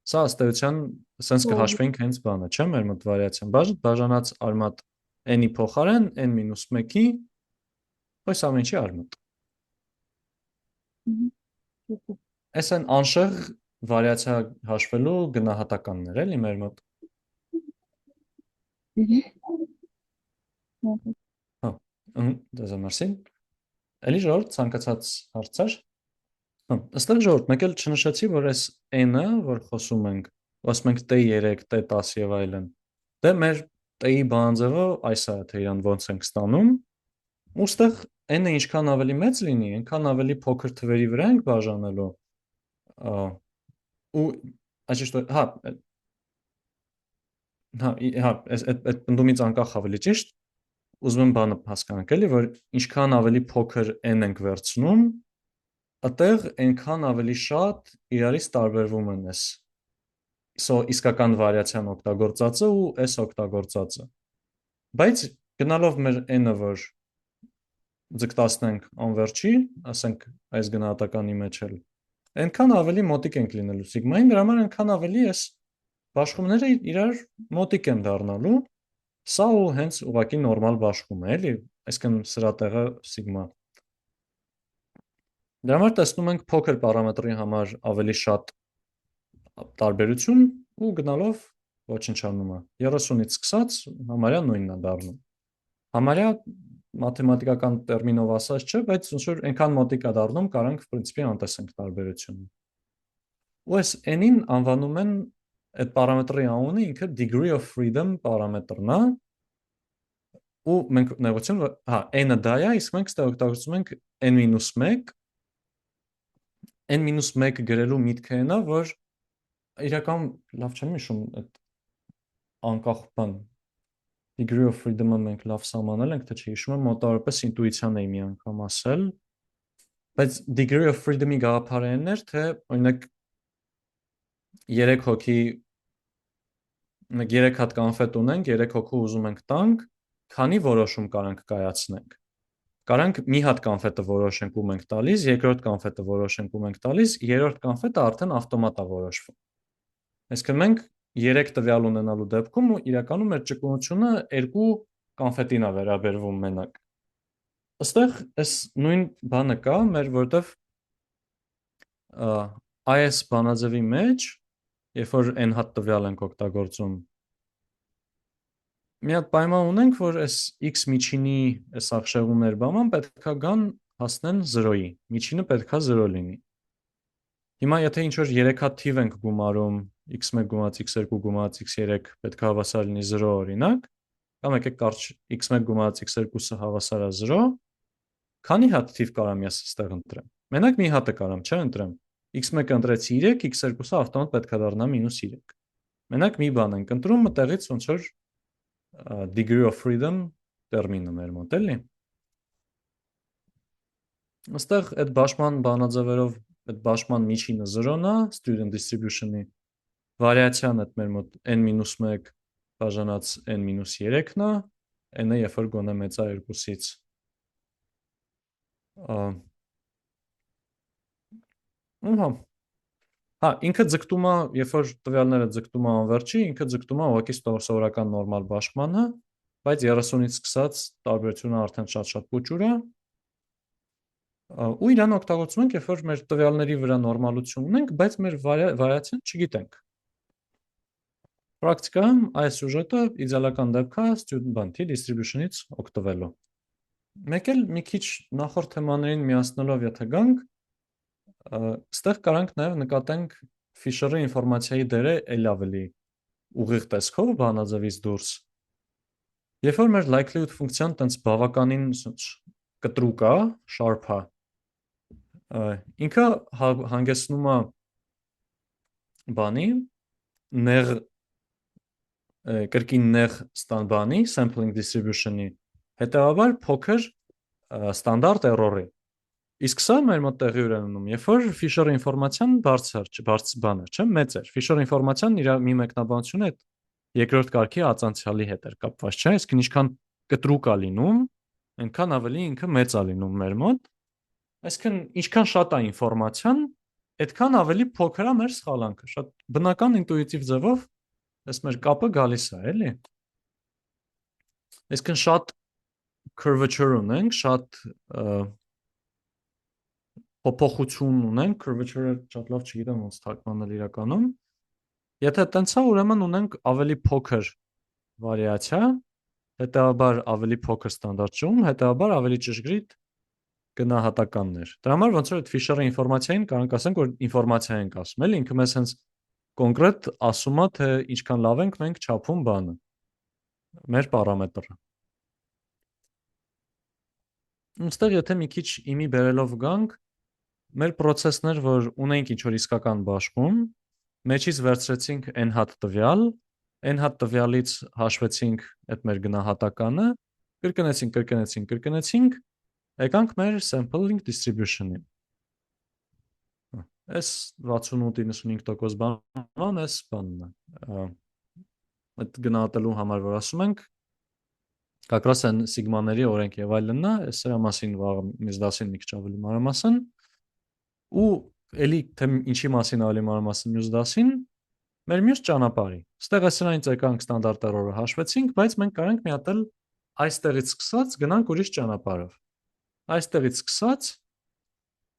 սա ըստ էության սենց կհաշվենք հենց բանը, չէ՞, մեր մոտ վարիացիան բաժանած արմատ n-ի փոխարեն n-1-ի, այս ամեն ինչի արմատ։ Այս են անշեղ վարիացիա հաշվելու գնահատականներ, էլի մեր մոտ։ Հա, դեզ մերսի։ Էլի ժողովուրդ ցանկացած հարցեր։ Ըստեղ ժողովուրդ, մեկ էլ չնշեցի, որ այս n-ը, որ խոսում ենք, ասում ենք t3, t10 եւ այլն, դե մեր t-ի բանաձևը այս է, թե իրան ոնց ենք ստանում, ու ստեղ n-ը ինչքան ավելի մեծ լինի, այնքան ավելի փոքր թվերի վրա ենք բաժանելու, ու այսինքն այդ պնդումից անկախ ավելի ճիշտ, ուզում եմ բանը հասկանանք, էլի, որ ինչքան ավելի փոքր n ենք վերցնում, այդտեղ այնքան ավելի շատ իրարից տարբերվում են այս իսկական վարիացիան օգտագործածը ու այս օգտագործածը։ Բայց գնալով մեր n-ը, որ ձգտացնենք անվերջի, ասենք այս գնահատականի մեջ էլ, այնքան ավելի մոտիկ ենք լինելու սիգմային, դրա համար այնքան ավելի այս բաշխումները իրար մոտիկ են դառնալու, սա ու հենց ուղղակի նորմալ բաշխում է, էլի, այսինքն սրա տեղը սիգմա։ Դրա համար տեսնում ենք փոքր պարամետրի համար ավելի շատ տարբերություն ու գնալով ոչնչանում է։ 30-ից սկսած համարյա նույնն է դառնում։ Համարյա մաթեմատիկական տերմինով ասած չէ, բայց ոնց որ այնքան մոտիկ է դառնում, կարանք պրինցիպի անտեսենք տարբերությունը։ Ու այս n-ին անվանում են այդ պարամետրի անունը ինքը degree of freedom պարամետրն է։ Ու մենք նեղություն, հա, n-ը դա է, իսկ մենք ստեղ օգտագործում ենք n-1, n-1 գրելու միտքը այն է, որ իրական լավ չեմ հիշում այդ անկախ բան degree of freedom-ը մենք լավ սահմանել ենք, թե չի հիշում եմ, մոտավորապես ինտուիցիան էի մի անգամ ասել, բայց degree of freedom-ի գաղափարը այն էր, թե օրինակ 3 հոգի 3 հատ կոնֆետ ունենք, 3 հոգու ուզում ենք տանք, քանի որոշում կարանք կայացնենք։ Կարանք մի հատ կոնֆետը որոշենք ու մենք տալիս, երկրորդ կոնֆետը որոշենք ու մենք տալիս, երրորդ կոնֆետը արդեն ավտոմատ է որոշվում։ Այսինքն մենք 3 տվյալ ունենալու դեպքում ու իրականում մեր ճկունությունը 2 կոնֆետին է վերաբերվում մենակ։ Այստեղ այս նույն բանը կա, մեր որտեվ այս բանաձևի մեջ, երբ որ n հատ տվյալ ենք օգտագործում, մի հատ պայման ունենք, որ այս x միջինի այս ախշեղումներ բաման պետք է գան հասնեն 0-ի, միջինը պետք է 0 լինի։ Հիմա եթե ինչ որ 3 հատ թիվ ենք գումարում x1 գումարած x2 գումարած x3 պետք է հավասար լինի 0 օրինակ, կամ եկեք կարճ x1 գումարած x2-ը հավասար է 0, քանի հատ թիվ կարամ ես այստեղ ընտրեմ։ Մենակ մի հատը կարամ, չէ՞, ընտրեմ։ x1-ը ընտրեցի 3, x2-ը ավտոմատ պետք է դառնա -3։ Մենակ մի բան ենք ընտրում, մտեղից ոնց որ degree of freedom տերմինը մեր մոտ էլի։ Այստեղ այդ բաշխման բանաձևերով այդ բաշխման միջինը 0-ն է, student distribution-ի վարիացիան այդ մեր մոտ n-1 բաժանած n-3-ն է, n-ը երբ որ գոնե մեծ է 2-ից։ Հա, ինքը ձգտում է, երբ որ տվյալները ձգտում է անվերջի, ինքը ձգտում է ուղղակի սովորական նորմալ բաշխմանը, բայց 30-ից սկսած տարբերությունը արդեն շատ փոճուր է։ Ու իրան օգտագործում ենք, երբ որ մեր տվյալների վրա նորմալություն ունենք, բայց մեր վարիացիան չգիտենք։ Պրակտիկայում այս սյուժետը իդեալական դեպք է student distribution-ից օգտվելու։ Մեկ էլ մի քիչ նախորդ թեմաներին միացնելով եթե գանք, ստեղ կարանք նաև նկատենք Fisher-ի ինֆորմացիայի դերը ել ավելի ուղիղ տեսքով բանաձևից դուրս։ Երբ որ մեր likelihood ֆունկցիան տենց բավականին կտրուկ է, sharp է, ինքը հանգեցնում է բանի կրկին նեղ բանի sampling distribution-ի, հետևաբար փոքր ստանդարտ error-ի։ Իսկ սա մեր մոտ տեղի ունենում, երբ որ Fisher-ի ինֆորմացիան բարձր բան է, չէ՞, մեծ է։ Fisher-ի ինֆորմացիան իր մի մեկնաբանությունը այդ երկրորդ կարգի ածանցյալի հետ է կապված, չէ՞, իսկ ինչքան կտրուկ է լինում, այնքան ավելի ինքը մեծ է լինում մեր մոտ։ Այսինքն ինչքան շատ է ինֆորմացիան, այդքան ավելի փոքր է մեր սխալանքը։ Շատ բնական ինտուիտիվ ձևով այս մեր կապը գալիս է, էլի։ Այսինքն շատ curvature ունենք, շատ փոփոխություն ունենք, curvature-ը շատ լավ չգիտեմ ոնց թարգմանել իրականում։ Եթե տենց է, ուրեմն ունենք ավելի փոքր վարիացիա, հետևաբար ավելի փոքր ստանդարտ շում, հետևաբար ավելի ճշգրիտ գնահատականներ։ Դրա համար ոնց որ այդ Fisher-ի ինֆորմացիային կարանք ասենք, որ ինֆորմացիա ենք ասում, էլի, ինքը մեզ հենց կոնկրետ ասում է, թե ինչքան լավ ենք մենք չափում բանը, մեր պարամետրը։ Այստեղ եթե մի քիչ իմի բերելով գանք, մեր process-ներ, որ ունենք ինչ-որ իսկական բաշխում, մեջից վերցրեցինք n հատ տվյալ, n հատ տվյալից հաշվեցինք այդ մեր գնահատականը, կրկնեցինք, եկանք մեր sampling distribution-ին։ Այս 68-95% բանն էս բանն է։ Այդ գնահատելու համար, որ ասում ենք, կակրաս են սիգմաների օրենք եւ այլն է, այս սրա մասին վաղ մեզ դասին մի քիչ ավելի մանրամասն, ու էլի թե ինչի մասին ավելի մանրամասն մյուս դասին, մեր մյուս ճանապարհի։ Ստեղ այս սրանից եկանք ստանդարտ error-ը հաշվեցինք, բայց մենք կարանք մի հատ էլ այստեղից սկսած գնանք ուրիշ ճանապարհով։ Այստեղից սկսած,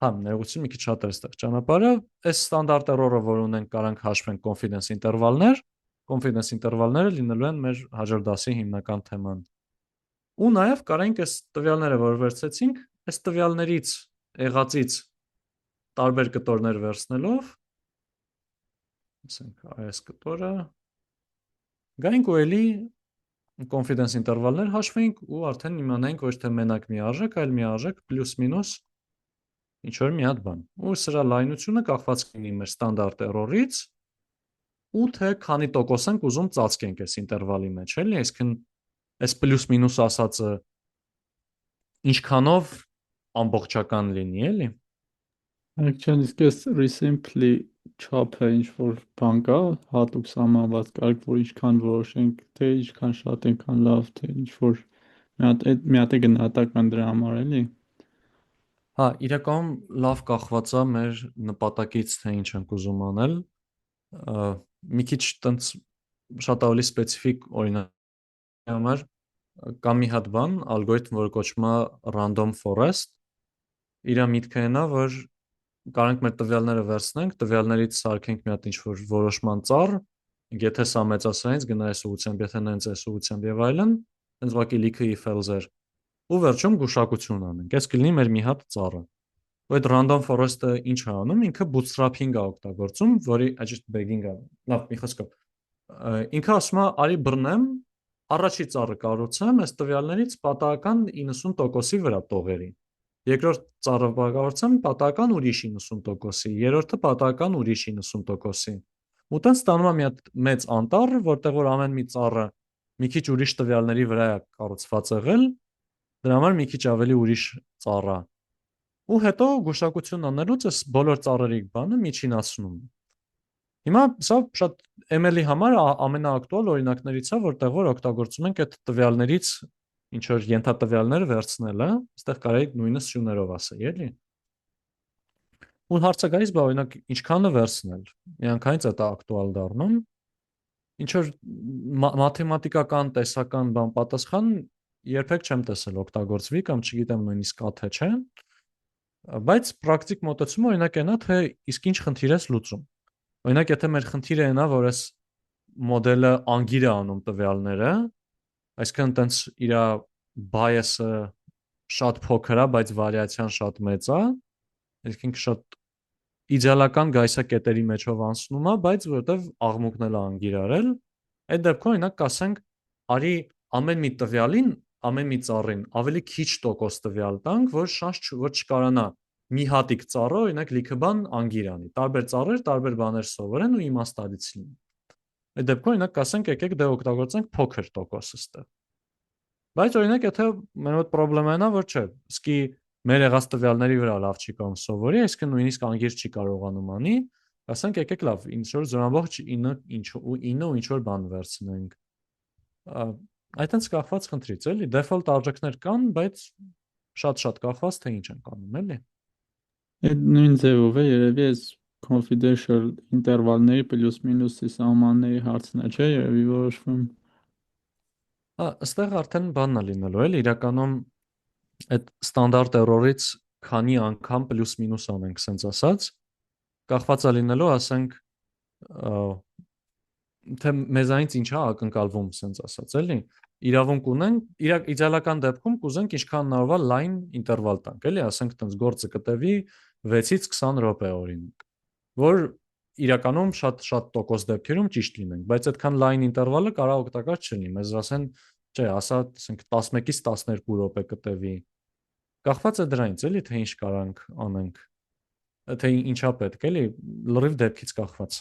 հա, ներողություն, մի քիչ շատ է այստեղ ճանապարհը, այս ստանդարտ error-ը, որ ունենք, կարանք հաշվենք confidence interval-ներ, confidence interval-ները լինելու են մեր հաջորդ դասի հիմնական թեման։ Ու նաև կարանք այս տվյալները, որ վերցրեցինք, այս տվյալներից եղածից տարբեր կտորներ վերցնելով, ասենք այս կտորը, գայինք ու էլի confidence interval-ներ հաշվենք ու արդեն իմանանք ոչ թե մենակ մի արժեք, այլ մի արժեք պլյուս-մինուս ինչ-որ մի հատ բան։ Ու սրա լայնությունը կախված կլինի մեր ստանդարտ error-ից ու թե քանի տոկոս ենք ուզում ծածկենք այս ինտերվալի մեջ, էլի, այսինքն այս պլյուս-մինուս ասածը ինչքանով ամբողջական լինի, էլի։ Actually, իսկ այս recently չափը ինչ որ բան կա, հատուկ սահմանված կարգ, որ ինչքան որոշենք, թե ինչքան շատ այնքան լավ, թե ինչ որ մի հատ է գնահատական դրա համար, էլի։ Հա, իրականում լավ կախված է մեր նպատակից, թե ինչ ենք ուզում անել։ Մի քիչ տենց շատ ավելի սպეციფიկ օրինակ համար կա մի հատ բան, ալգորիթմ, որը կոչվում է random forest։ Իր միտքը այն է, որ կարանք մեր տվյալները վերցնենք, տվյալներից սարքենք մի հատ ինչ-որ որոշման ծառ, եթե սա մեծասրանից գնա այս ուղղությամբ, եթե նենց այս ուղղությամբ եւ այլն, հենց ուղղակի լիքը if else-եր։ Ու վերջում գուշակություն անենք։ Այս կլինի մեր մի հատ ծառը։ ու այդ random forest-ը ինչ է անում, ինքը bootstrapping է օգտագործում, որի just begging-ը, լավ, մի խոսքով, ինքը ասում է, արի բռնեմ, առաջի ծառը կառուցեմ, այս տվյալներից պատահական 90%-ի վրա տողերի։ Երկրորդ ծառը կառուցեմ, պատահական ուրիշ 90%-ի, երրորդը պատահական ուրիշ 90%-ի։ Ու տենց ստանում եմ մի հատ մեծ անտառ, որտեղ որ ամեն մի ծառը մի քիչ ուրիշ տվյալների վրա է կառուցված եղել, դրա համար մի քիչ ավելի ուրիշ ծառա։ Ու հետո գուշակություն անելուց այս բոլոր ծառերի բանը միջինացնում։ Հիմա սա շատ ML-ի համար ամենաակտուալ օրինակներից է, որտեղ որ օգտագործում ենք այդ տվյալներից ինչ որ ենթատվյալներ վերցնելը, այստեղ կարելի նույնը սյուներով ասել, էլի։ Ու հարցը գալիս, բա օրինակ ինչքանը վերցնել։ Միանգամից է դա ակտուալ դառնում։ Ինչ որ մաթեմատիկական տեսական բան պատասխան երբեք չեմ տեսել օգտագործվի կամ չգիտեմ նույնիսկ կա թե չէ, բայց պրակտիկ մոտեցումը օրինակ այնա թե իսկ ինչ խնդիր ես լուծում։ Օրինակ եթե մեր խնդիրը այնա, որ այս մոդելը անգիր է անում տվյալները, այսինքն տենց իր bias-ը շատ փոքր է, բայց վարիացիան շատ մեծ է, այսինքն շատ իդեալական գայսակետերի մեջով անցնում է, բայց որովհետև աղմուկն էլ անգիր արել, այդ դեպքում օրինակ կասենք, արի ամեն մի տվյալին, ամեն մի ծառին ավելի քիչ տոկոս տվյալ տանք, որ շանս որ չկարանա մի հատիկ ծառը օրինակ լիքը բան անգիր անի։ Տարբեր ծառեր, տարբեր բաներ սովորեն ու իմաստալից լինեն։ Այդ դեպքում օրինակ կասենք, եկեք դե օգտագործենք փոքր տոկոս ըստեղ։ Բայց օրինակ եթե մեր մոտ խնդրեմն է, որ չէ, իսկի մեր եղած տվյալների վրա լավ չի կարող սովորի, այսինքն նույնիսկ անգիր չի կարողանում անի, ասենք եկեք լավ, ինչ որ զորամբողջ 9 ինչ որ բան վերցնենք։ Այդտենց կախված խնդրից էլի, default արժեքներ կան, բայց շատ կախված թե ինչ են անում, էլի։ Այդ նույն ձևով է երևի այս confidential ինտերվալների պլյուս մինուսի սահմանների հարցն է, չէ, երևի որոշվում։ Այստեղ արդեն բանն է լինելու, էլի, իրականում այդ ստանդարտ error-ից քանի անգամ պլյուս մինուս անենք, սենց ասած, կախված է լինելու, ասենք, թե մեզանից ինչ է ակնկալվում, սենց ասած, էլի, իրավունք ունենք, իդեալական դեպքում կուզենք ինչքան հնարավոր է line ինտերվալ տանք, էլի, ասենք տենց գործը կտևի 6-ից 20 րոպե օրինակ, որ իրականում շատ տոկոս դեպքերում ճիշտ լինենք, բայց այդքան line ինտերվալը կարող օգտակար չլինի, մեզ ասեն, չէ, ասա, ասենք 11-ից 12 րոպե կտևի։ Կախված է դրանից, էլի, թե ինչ կարանք անենք, թե ինչա պետք, էլի, լրիվ դեպքից կախված։